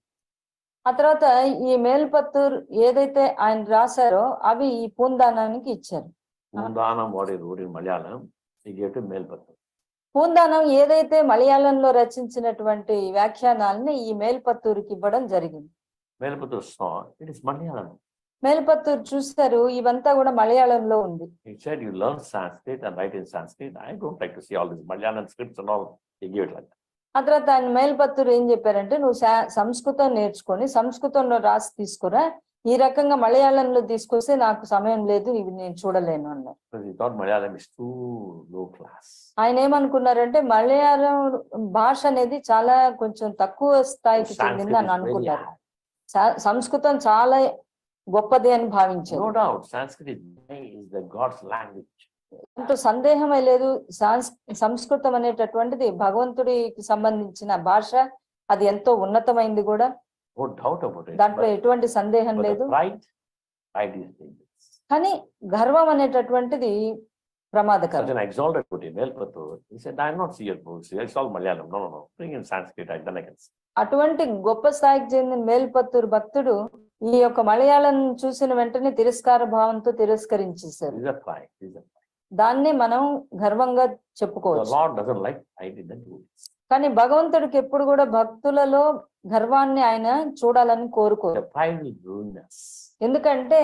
ఆ తర్వాత ఈ మేల్పత్తూర్ ఏదైతే ఆయన రాశారో అవి ఈ పూందానానికి ఇచ్చారు. Poondanam, what he wrote in Malayalam, he gave to Melpattur. పూందానం ఏదైతే మలయాళంలో రచించినటువంటి వ్యాఖ్యానాలని ఈ మేల్పత్తూరుకి ఇవ్వడం జరిగింది. Melpattur saw, it is Malayalam. మేల్పత్తూరు చూస్తారు ఇవంతా కూడా మలయాళంలో ఉంది. He said, you learn Sanskrit and write in Sanskrit. I don't like to see all these Malayalam scripts and all. He gave it like that. ఆ తర్వాత ఆయన మేల్పత్తూరు ఏం చెప్పారంటే నువ్వు సంస్కృతం నేర్చుకొని సంస్కృతంలో రాసి తీసుకురా, ఈ రకంగా మలయాళంలో తీసుకొస్తే నాకు సమయం లేదు, ఇవి నేను చూడలేను అన్నారు. Because he thought Malayalam is too low class. ఆయన ఏమనుకున్నారంటే మలయాళం భాష అనేది చాలా కొంచెం తక్కువ స్థాయికి చెందింది అని అనుకున్నారు. సంస్కృతం చాలా గొప్పది అని భావించారు. No doubt, Sanskrit is the God's language. అంటూ సందేహమే లేదు, సంస్కృతం అనేటటువంటిది భగవంతుడికి సంబంధించిన భాష, అది ఎంతో ఉన్నతమైంది కూడా, No doubt about it. దాంట్లో ఎటువంటి సందేహం లేదు. Pride is dangerous. కానీ గర్వం అనేటటువంటిది ప్రమాదకరం. Such an exalted devotee, Melpattur, he said, I will not see your books. It's all Malayalam. No. Bring in Sanskrit, then I can see. అటువంటి గొప్ప స్థాయికి చెందిన మేల్పత్తూరు భక్తుడు ఈ యొక్క మలయాళం చూసిన వెంటనే తిరస్కార భావంతో తిరస్కరించేశారు. This is a pride. దాన్ని మనం గర్వంగా The చెప్పుకోవచ్చు. Lord doesn't like pride in the devotees. కానీ భగవంతుడికి ఎప్పుడు కూడా భక్తులలో గర్వాన్ని ఆయన చూడాలని కోరుకోరు. The pride will ruin us. ఎందుకంటే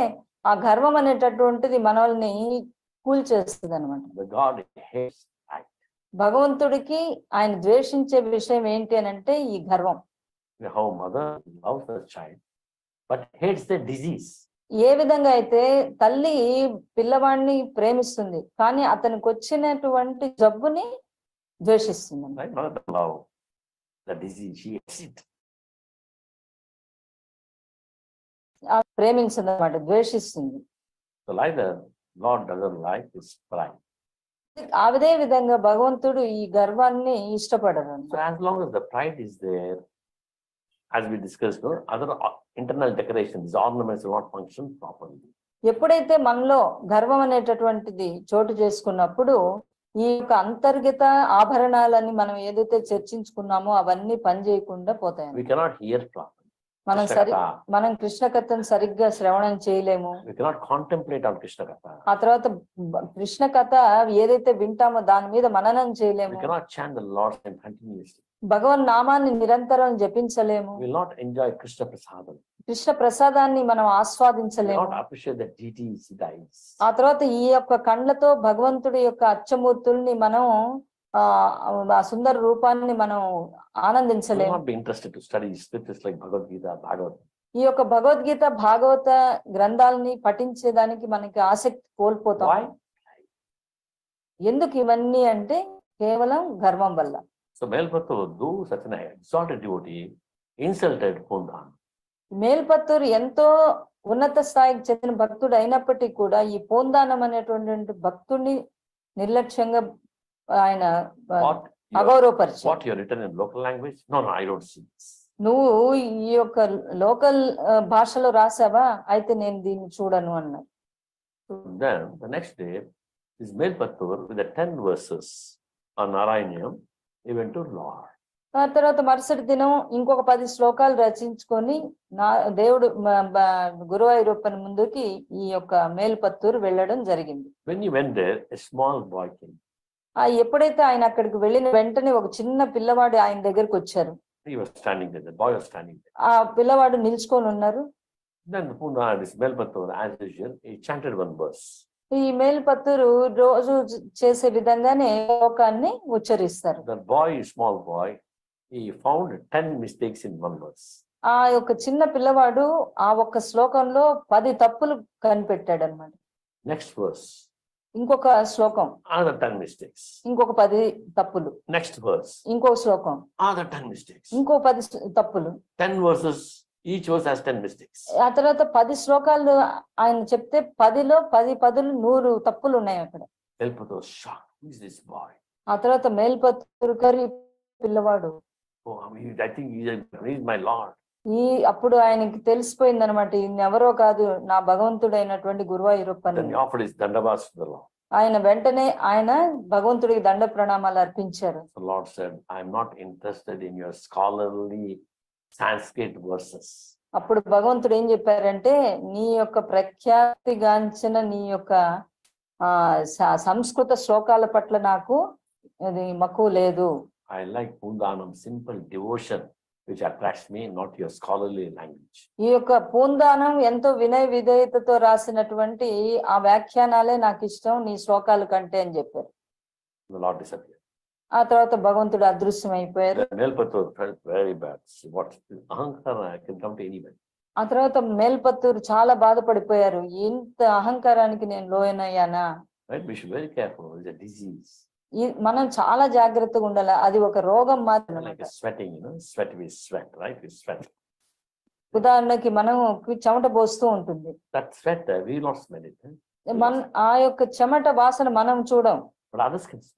ఆ గర్వం అనేటటువంటిది మనల్ని కూల్చేస్తుంది అనమాట. The God hates pride. భగవంతుడికి ఆయన ద్వేషించే విషయం ఏంటి అని అంటే ఈ గర్వం. How mother loves her child, but hates the disease. ఏ విధంగా అయితే తల్లి పిల్లవాడిని ప్రేమిస్తుంది కానీ అతనికి వచ్చినటువంటి జబ్బుని ద్వేషిస్తుంది. Right? Not love the disease, she hates it. ప్రేమించదు అన్నమాట, ద్వేషిస్తుంది. So like the God doesn't like is pride. అదే విధంగా భగవంతుడు ఈ గర్వాన్ని ఇష్టపడరు. So as long as the pride is there, as we discussed, no, other internal decorations, ornaments will not function properly. ఎప్పుడైతే మనలో గర్వం అనేటటువంటిది చోటు చేసుకున్నప్పుడు ఈ యొక్క అంతర్గత ఆభరణాలని మనం ఏదైతే చర్చించుకున్నామో అవన్నీ పనిచేయకుండా పోతాయి. We cannot hear properly. మనం కృష్ణ కథను సరిగ్గా శ్రవణం చేయలేము. We cannot contemplate on Krishna Katha. ఆ తర్వాత కృష్ణ కథ ఏదైతే వింటామో దాని మీద మననం చేయలేము. We cannot chant the Lord's name continuously. భగవన్ నామాన్ని నిరంతరం జపించలేము. We will not enjoy Krishna Prasadam. Krishna ప్రసాదాన్ని మనం ఆస్వాదించలేము. We will not appreciate the deities he dies. ఆ తర్వాత ఈ యొక్క కండ్లతో భగవంతుడి యొక్క అచ్చమూర్తుల్ని మనం ఆ సుందర రూపాన్ని మనం will ఆనందించలేము. not be interested to study scriptures like Bhagavad Gita, Bhagavad. ఈ యొక్క భగవద్గీత భాగవత గ్రంథాలని పఠించేదానికి మనకి ఆసక్తి కోల్పోతాం. Why? ఎందుకు ఇవన్నీ అంటే కేవలం గర్వం వల్ల. So Melpattur, though such an exalted devotee, insulted Pundan. మేల్పత్తూరు ఎంతో ఉన్నత స్థాయికి చెందిన భక్తుడు అయినప్పటికీ కూడా ఈ పోందానం అనేటువంటి భక్తుడిని నిర్లక్ష్యంగా ఆయన What అగౌరవపరిచారు. what you have written in local language? No, I don't see this. నువ్వు ఈ యొక్క లోకల్ భాషలో రాసావా, అయితే నేను దీన్ని చూడను అన్నారు. Then the next day, this Melpattur with the 10 verses on Narayanyam, he went to Lord. ఆ తర్వాత మరుసటి దినం ఇంకొక 10 శ్లోకాలు రచించుకొని నా దేవుడు గురువాయూరప్పని ముందుకి ఈ యొక్క మేల్పత్తూరు వెళ్ళడం జరిగింది. When he went there, a small boy came. ఎప్పుడైతే ఆయన అక్కడికి వెళ్ళిన వెంటనే ఒక చిన్న పిల్లవాడు ఆయన దగ్గరికి వచ్చారు. He was standing there. The boy was standing there. ఆ పిల్లవాడు నిల్చుకొని ఉన్నారు. Then this Melpattur, as usual, he chanted one verse. ఈ మేల్పత్తూరు రోజు చేసే విధంగానే శ్లోకాన్ని ఉచ్చరిస్తారు. The boy, small boy, he found 10 mistakes in one verse. ఆ యొక్క చిన్న పిల్లవాడు ఆ ఒక్క శ్లోకంలో 10 తప్పులు కనిపెట్టాడు అన్నమాట. Next verse, ఇంకొక శ్లోకం, another 10 mistakes. ఇంకొక 10 తప్పులు. Next verse, ఇంకొక శ్లోకం, another 10 mistakes. ఇంకో 10 తప్పులు. 10 verses, each verse has 10 mistakes. ఆ తర్వాత 10 శ్లోకాలు ఆయన చెప్తే 10లో 10 పదులు 100 తప్పులు ఉన్నాయి అక్కడ. Melpattur was shocked. Who is this boy? ఆ తర్వాత మేల్పత్తూరు కరి పిల్లవాడు, Oh, I think he is my Lord. అప్పుడు ఆయనకి తెలిసిపోయింది అనమాట, ఈయన ఎవరో కాదు, నా భగవంతుడైనటువంటి గురువాయూరప్పని. Then he offered his dandavas to the Lord. ఆయన వెంటనే ఆయన భగవంతుడికి దండ ప్రణామాలు అర్పించారు. The Lord said, I am not interested in your scholarly Sanskrit verses. అప్పుడు భగవంతుడు ఏం చెప్పారంటే, నీ యొక్క ప్రఖ్యాతిగాంచిన నీ యొక్క సంస్కృత శ్లోకాల పట్ల నాకు అది మక్కువ లేదు. I like Pundanam, simple devotion, which attracts me, not your scholarly language. ఈ యొక్క పూందానం ఎంతో వినయ విధేయతతో రాసినటువంటి ఆ వ్యాఖ్యానాలే నాకు ఇష్టం నీ శ్లోకాల కంటే అని చెప్పారు. The Lord disappeared. ఆ తర్వాత భగవంతుడు అదృశ్యమైపోయారు. Then Melpattur felt very bad. What ahankara can come to anybody. ఆ తర్వాత మేల్పత్తూరు చాలా బాధపడిపోయారు, ఇంత అహంకారానికి నేను లోయనయ్యానా. Right? We should be very careful. It's a disease. మనం చాలా జాగ్రత్తగా ఉండాలి, అది ఒక రోగం మాత్రం. Like a sweating, sweat, we sweat, right? We sweat. ఉదాహరణకి మనం చెమట పోస్తూ ఉంటుంది. That sweat, we will not smell it. ఆ యొక్క చెమట వాసన మనం చూడం, But others can see.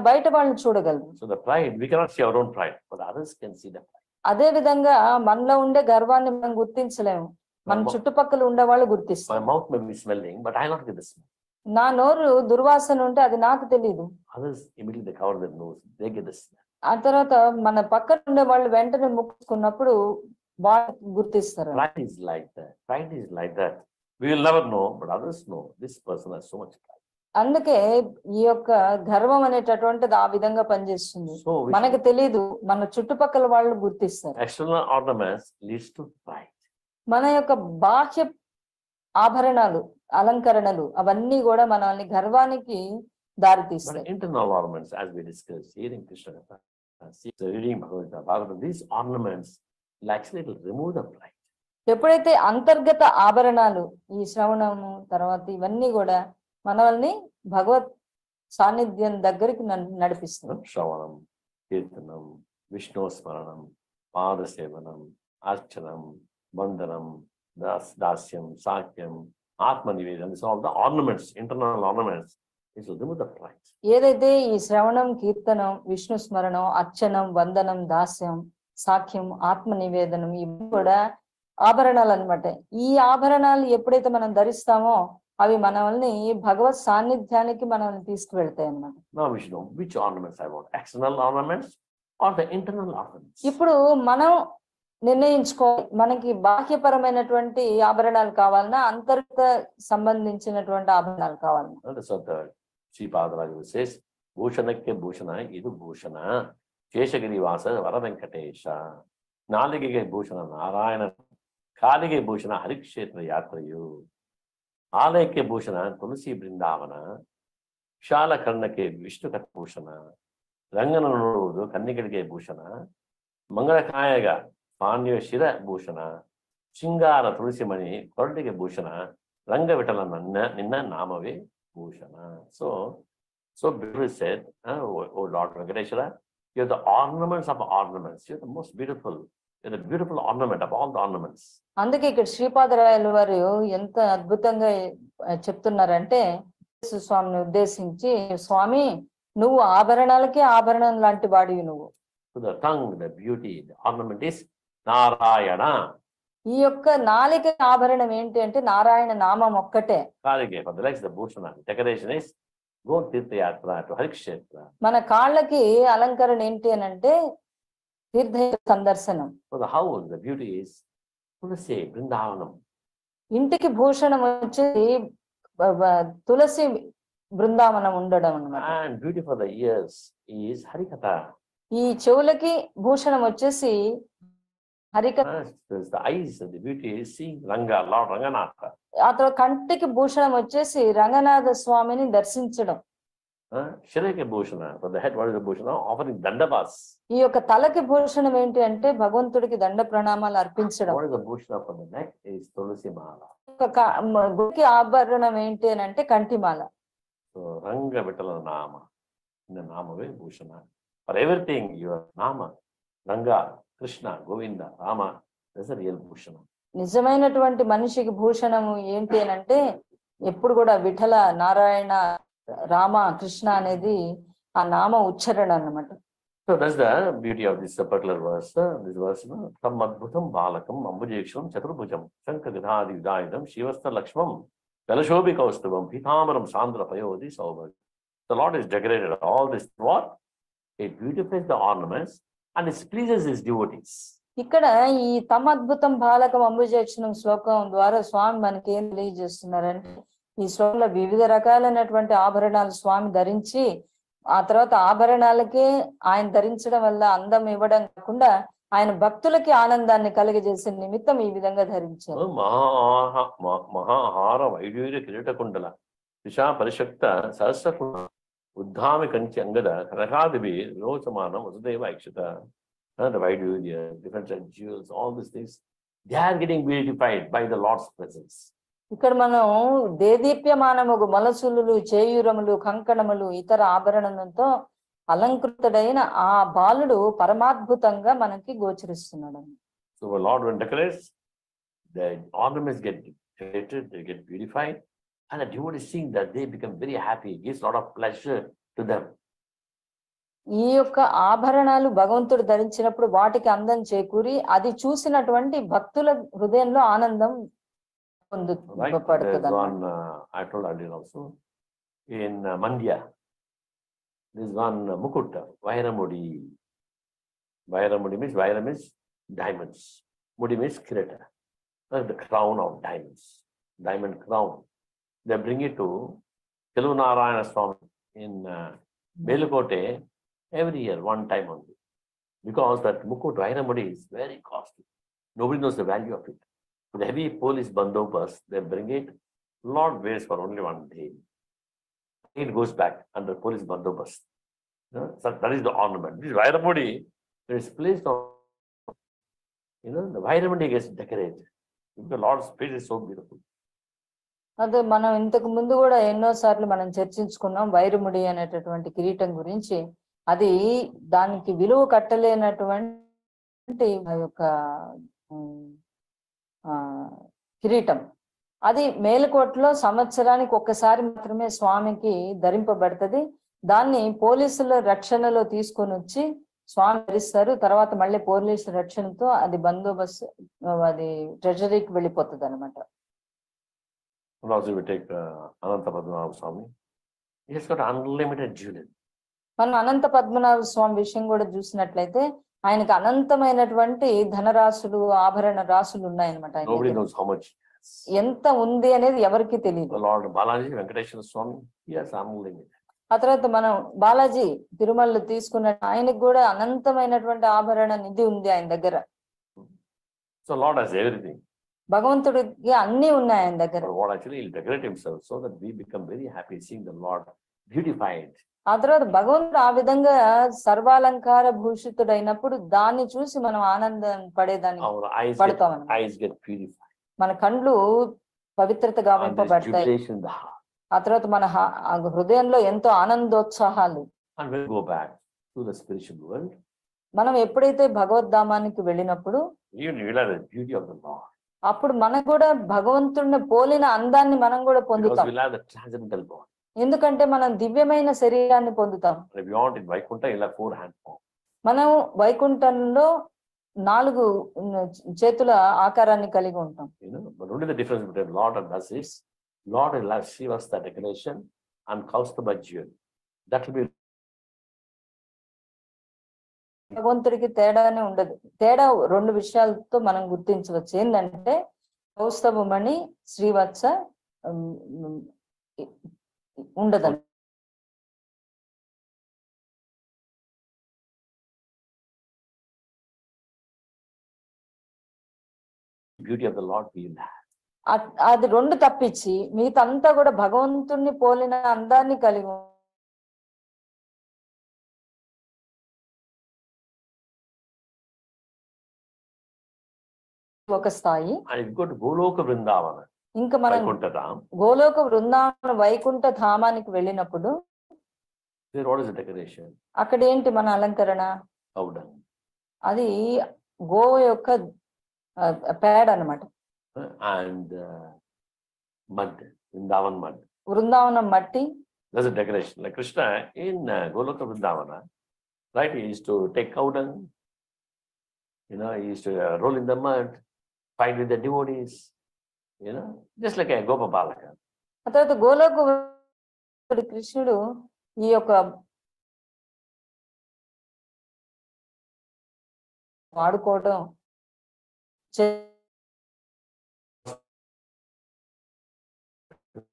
బయట వాళ్ళని చూడగలరు. So the pride, we cannot see our own pride, but others can see the pride. అదే విధంగా మనలో ఉండే గర్వాన్ని మనం గుర్తించలేము, మన చుట్టుపక్కల ఉండే వాళ్ళు My గుర్తిస్తారు. mouth may be smelling, but I not get the smell. నా నోరు దుర్వాసన ఉంటే అది నాకు తెలియదు, Others immediately they cover their nose, they get the smell. ఆ తర్వాత మన పక్కన ఉండే వాళ్ళు వెంటనే ముక్కుకున్నప్పుడు వాళ్ళు గుర్తిస్తారు. Pride is like that. Pride is like that. We will never know, but others know. This person has so much pride. అందుకే ఈ యొక్క గర్వం అనేటటువంటిది ఆ విధంగా పనిచేస్తుంది. So మనకు తెలియదు, మన చుట్టుపక్కల వాళ్ళు గుర్తిస్తారు. external ornaments leads to pride. మన యొక్క బాహ్య ఆభరణాలు, అలంకరణలు అవన్నీ కూడా మనల్ని గర్వానికి దారి But తీస్తాయి. internal ornaments, as we discussed, hearing Krishna, reading Bhagavad, these ornaments will actually remove the pride. ఎప్పుడైతే అంతర్గత ఆభరణాలు, ఈ శ్రవణము తర్వాత ఇవన్నీ కూడా మనల్ని భగవత్ సాన్నిధ్యం దగ్గరికి నడిపిస్తాం. Shravanam, Kirtanam, Vishnu Smaranam, Padasevanam, Archanam, Vandanam, Dasyam, Sakyam, Atma Nivedana, these are all the ornaments, internal ornaments. It will remove the pride. ఏదైతే ఈ శ్రవణం, కీర్తనం, విష్ణు స్మరణం, అర్చనం, వందనం, దాస్యం, సాఖ్యం, ఆత్మ నివేదనం ఇవి కూడా ఆభరణాలు అన్నమాట. ఈ ఆభరణాలు ఎప్పుడైతే మనం ధరిస్తామో అవి మనల్ని భగవత్ సాన్నిధ్యానికి మనల్ని తీసుకువెళ్తాయి అన్నమాట. Now we should know which ornaments I want, external ornaments or the internal ornaments. ఇప్పుడు మనం నిర్ణయించుకో, మనకి బాహ్యపరమైనటువంటి ఆభరణాలు కావాలన్నా అంతర్గత సంబంధించినటువంటి ఆభరణాలు కావాలన్నా. That's what the Sripadaraju says, Bhushanakya Bhushana, Idu Bhushana, Sheshagiri Vasa, Vara Venkatesha, Naligige Bhushana, Narayana, Kalige Bhushana, Harikshetra Yatrayu, Aleke Bhushana, Tulsi Brindavana, Shala Karnake, Vishnu Kat Bhushana, ರಂಗನ ನೋಡುವುದು ಕನ್ನಿಗಳಿಗೆ ಭೂಷಣ, ಮಂಗಳಕಾಯಗ ಪಾಣ್ಯ ಶಿರ ಭೂಷಣ, ಶೃಂಗಾರ ತುಳಸಿಮಣಿ ಕೊರಟಿಗೆ ಭೂಷಣ, ರಂಗವಿಠಲ ನಿನ್ನ ನಾಮವೇ ಭೂಷಣ. So beautifully said, oh Lord Venkateshwara, you're the ornaments of ornaments. You're the most beautiful. You're the beautiful ornament of all the ornaments. అందుకే ఇక్కడ శ్రీపాదరాయల వారు ఎంత అద్భుతంగా చెప్తున్నారంటే స్వామిని ఉద్దేశించి, స్వామి నువ్వు ఆభరణాలకే ఆభరణం లాంటి వాడివి నువ్వు. So the tongue, the beauty, the ornament is Narayana. ఈ యొక్క నాలిక ఆభరణం ఏంటి అంటే నారాయణ నామం ఒక్కటే. కాలికే for the legs the bhushana. Decoration is go తీర్థయాత్ర to హరిక్షేత్ర. మన కాళ్ళకి అలంకరణ ఏంటి అని అంటే తీర్థ సందర్శనం. For the house the beauty is తులసి బృందావనం. ఇంటికి భూషణం వచ్చేసి తులసి బృందావనం ఉండడం అన్నమాట. And beauty for the ears is హరికథ. ఈ చెవులకి భూషణం వచ్చేసి హరికథ. The eyes the beauty is seeing Ranga, Lord Ranganatha. ఆ తర్వాత కంటికి భూషణం వచ్చేసి రంగనాథ స్వామిని దర్శించడం. శిరకి భూషణ for the head what is the bhushana? Offering dandavas. ఈ యొక్క తలకి భూషణం ఏంటి అంటే భగవంతుడికి దండ ప్రణామాలు అర్పించడం. What is the bhushana for the neck? Is తులసి మాల. గుడికి ఆభరణం ఏంటి అని అంటే కంటిమాల. So రంగ విఠల నామ, the నామవే Bhushana. For everything your నామ, Ranga, Krishna, Govinda, Rama, that's a real భూషణ. నిజమైనటువంటి మనిషికి భూషణము ఏంటి అని అంటే ఎప్పుడు కూడా విఠల, నారాయణ, రామ, కృష్ణ అనేది ఆ నామ ఉచ్చరణ అన్నమాట. So that's the beauty of this particular verse. This verse, tam adbhutam balakam ambujeksham chaturbhujam shankha gadhadi vidayidam shivastha lakshmam kalashobhi kaustuvam pitamaram sandra payodi saubhag. The Lord is decorated all this what? It beautifies the ornaments and it pleases his devotees. ఇక్కడ ఈ తమద్భుతం బాలకం అంబుజేక్షణం శ్లోకం ద్వారా స్వామి మనకి ఏం తెలియజేస్తున్నారంటే ఈ శ్లోకంలో వివిధ రకాలైనటువంటి ఆభరణాలు స్వామి ధరించి ఆ తర్వాత ఆభరణాలకే ఆయన ధరించడం వల్ల అందం ఇవ్వడం కాకుండా ఆయన భక్తులకి ఆనందాన్ని కలిగజేసే నిమిత్తం ఈ విధంగా ధరించారు. మహాహార వైడ్యూర్య కిరీటకుండల దిశా పరిశక్త సహస్ర ఉద్ధామి Kanchi Angada కనకాదివి రోచమానం Vasudeva ఐక్షత. The Vaidurya, different jewels, all these things, they are getting beautified by the Lord's presence. ఇక్కడ మనం దేదీప్యమానముగు మొలసులు, చేయూరములు, కంకణములు, ఇతర ఆభరణంతో అలంకృతుడైన ఆ బాలుడు పరమాద్భుతంగా మనకి గోచరిస్తున్నాడు. So the Lord when decorates, the ornaments get decorated, they get beautified, and the devotees seeing that they become very happy, it gives a lot of pleasure to them. ఈ యొక్క ఆభరణాలు భగవంతుడు ధరించినప్పుడు వాటికి అందం చేకూరి అది చూసినటువంటి భక్తుల హృదయంలో ఆనందం పొందుపడుతుంది. I told earlier also in Mandya, this one mukut, Vairamudi. Vairamudi means Vairam is diamonds. Mudi means kirata. That's the crown of diamonds, diamond crown. They bring it to Telugunarayana Swami in Belukote. Every year, one time only. Because that mukut Vairamudi is very costly. Nobody knows the value of it. With heavy police bandobast, they bring it. Lord wears for only one day. It goes back under police bandobast. So that is the ornament. This Vairamudi, it is placed on, the Vairamudi gets decorated. The Lord's face is so beautiful. అదే మనం ఇంతకు ముందు కూడా ఎన్నో సార్లు మనం చర్చించుకున్నాం వైరముడి అనేటటువంటి కిరీటం గురించి. అది దానికి విలువ కట్టలేనటువంటి యొక్క కిరీటం. అది మేలుకోటలో సంవత్సరానికి ఒక్కసారి మాత్రమే స్వామికి ధరింపబడుతుంది. దాన్ని పోలీసుల రక్షణలో తీసుకొని వచ్చి స్వామి ధరిస్తారు. తర్వాత మళ్ళీ పోలీసు రక్షణతో అది బందోబస్తు, అది ట్రెజరీకి వెళ్ళిపోతుంది అనమాట. Also we take Ananta Padmanabha Swami. He has got unlimited jewelry. మనం అనంత పద్మనాభ స్వామి విషయం కూడా చూసినట్లయితే ఆయనకు అనంతమైనటువంటి ధనరాశులు, ఆభరణ రాశులు ఉన్నాయన్నమాట. Nobody knows how much. ఎంత ఉంది అనేది ఎవరికి తెలియదు. The Lord Balaji Venkateshwara Swami, he has unlimited. ఆ తర్వాత మనం బాలాజీ తిరుమలలో తీసుకున్న ఆయనకు కూడా అనంతమైనటువంటి ఆభరణ నిధి ఉంది ఆయన దగ్గర. So Lord has everything. భగవంతుడికి అన్ని ఉన్నాయి ఆయన దగ్గర. What actually he'll decorate himself so that we become very happy seeing the Lord beautified ఆ తర్వాత భగవంతుడు ఆ విధంగా సర్వాలంకార భూషితుడైనప్పుడు దాన్ని చూసి మనం ఆనందం పడేదానికి Our పడతాం అన్నమాట. eyes get purified. మన కండ్లు పవిత్రత And there's గావింపబడతాయి. jubilation in the heart. ఆ తర్వాత మన ఆ హృదయంలో ఎంతో ఆనందోత్సాహాలు. And we'll go back to the spiritual world. మనం ఎప్పుడైతే భగవద్ధామానికి వెళ్ళినప్పుడు You realize the beauty of the Lord. అప్పుడు మనకు కూడా భగవంతుడిని పోలిన అందాన్ని మనం కూడా Because పొందుతాం. we'll have the transcendental body. ఎందుకంటే మనం దివ్యమైన శరీరాన్ని పొందుతాం. And if you want in Vaikuntha, you'll have 4 hand form. మనం వైకుంఠంలో 4 చేతుల ఆకారాన్ని కలిగి ఉంటాం. You know, but only the difference between Lord and us is Lord will have Srivastha decoration and Kaustubha jewel. That will be భగవంతుడికి తేడానే ఉండదు. తేడా 2 విషయాలతో మనం గుర్తించవచ్చు. ఏంటంటే కౌస్తభమణి శ్రీవత్స ఉండదని. beauty of the Lord we will have. అది 2 తప్పించి మిగతా అంతా కూడా భగవంతుణ్ణి పోలిన అందాన్ని కలిగి ఒక స్థాయి. And if you go to Goloka Vrindavana, ఇంకా మనం Vaikuntha Dham, గోలోక బృందావన వైకుంఠ ధామానికి వెళ్ళినప్పుడు there what is the decoration? అక్కడ ఏంటి మన అలంకరణ? Cow dung. అది గోవు యొక్క పేడ అన్నమాట. And mud, Vrindavan mud. Brindavanam మట్టి. That's a decoration. Like Krishna in Goloka Vrindavana, right? He used to take cow dung, you know, he used to roll in the mud, fight with the devotees, you know, just like a Gopa Balaka. ఆ తర్వాత గోలోక కృష్ణుడు ఈ యొక్క వాడుకోవడం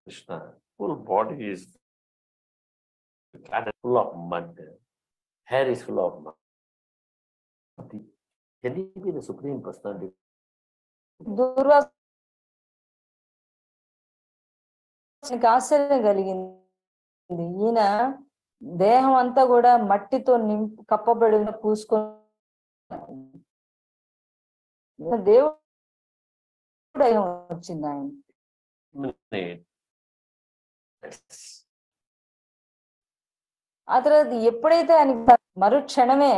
Krishna, full body is full of mud, hair is full of mud. Can he be the Supreme Personality? దుర్వాసనకి ఆశ్చర్యం కలిగింది. ఈయన దేహం అంతా కూడా మట్టితో కప్పబడిన పూసుకొని దేవుడు వచ్చింది ఆయన. ఆ తర్వాత ఎప్పుడైతే ఆయన మరుక్షణమే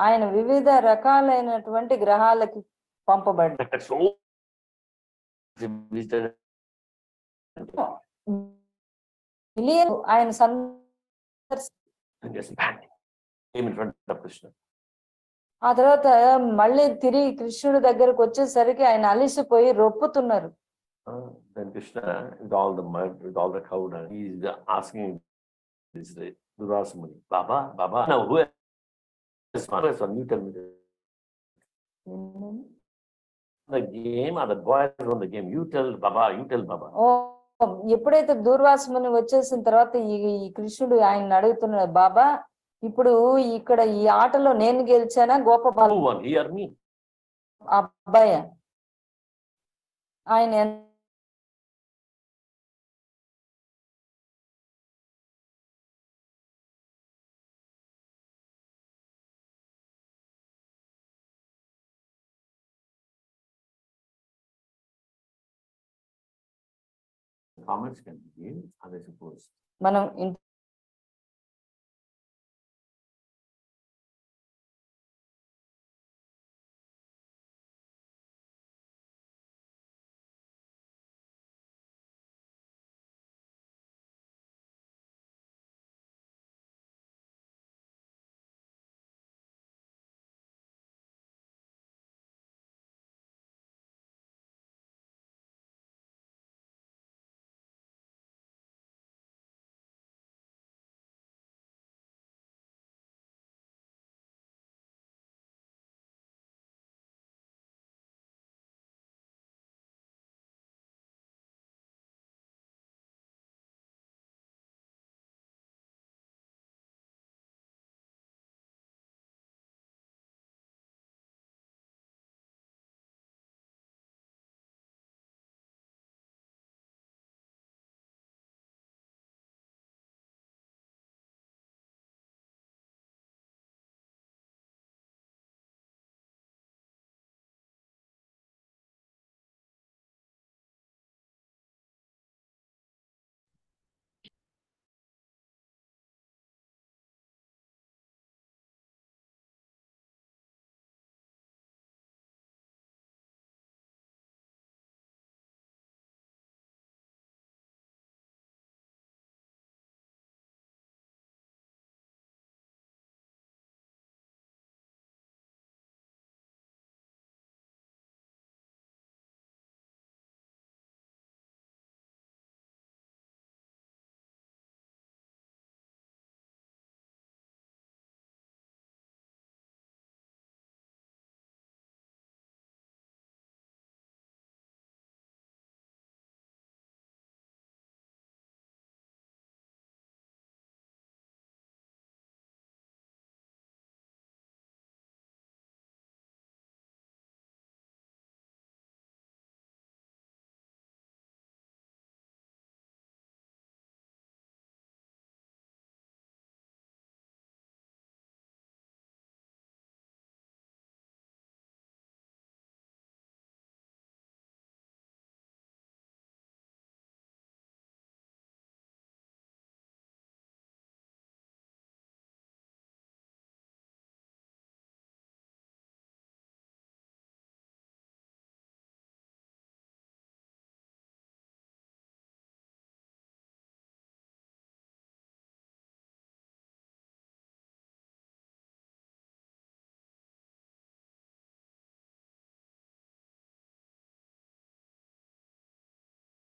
ఆయన వివిధ రకాలైనటువంటి గ్రహాలకి పంపబడ్డాడు. ఆయన ఆ తర్వాత మళ్ళీ తిరిగి కృష్ణుడి దగ్గరకు వచ్చేసరికి ఆయన అలిసిపోయి రొప్పుతున్నారు. Then Krishna, with all the mud, with all the cow dung, he is asking this Durvasa Muni, Baba, Baba, now who is one? You tell me. The game or the boys on the game, you tell Baba, you tell Baba. ఎప్పుడైతే దూర్వాసముని వచ్చేసిన తర్వాత ఈ కృష్ణుడు ఆయన అడుగుతున్నాడు, బాబా ఇప్పుడు ఇక్కడ ఈ ఆటలో నేను గెలిచానా గోపబాల అబ్బాయ ఆయన Comments can be given, I suppose. మనం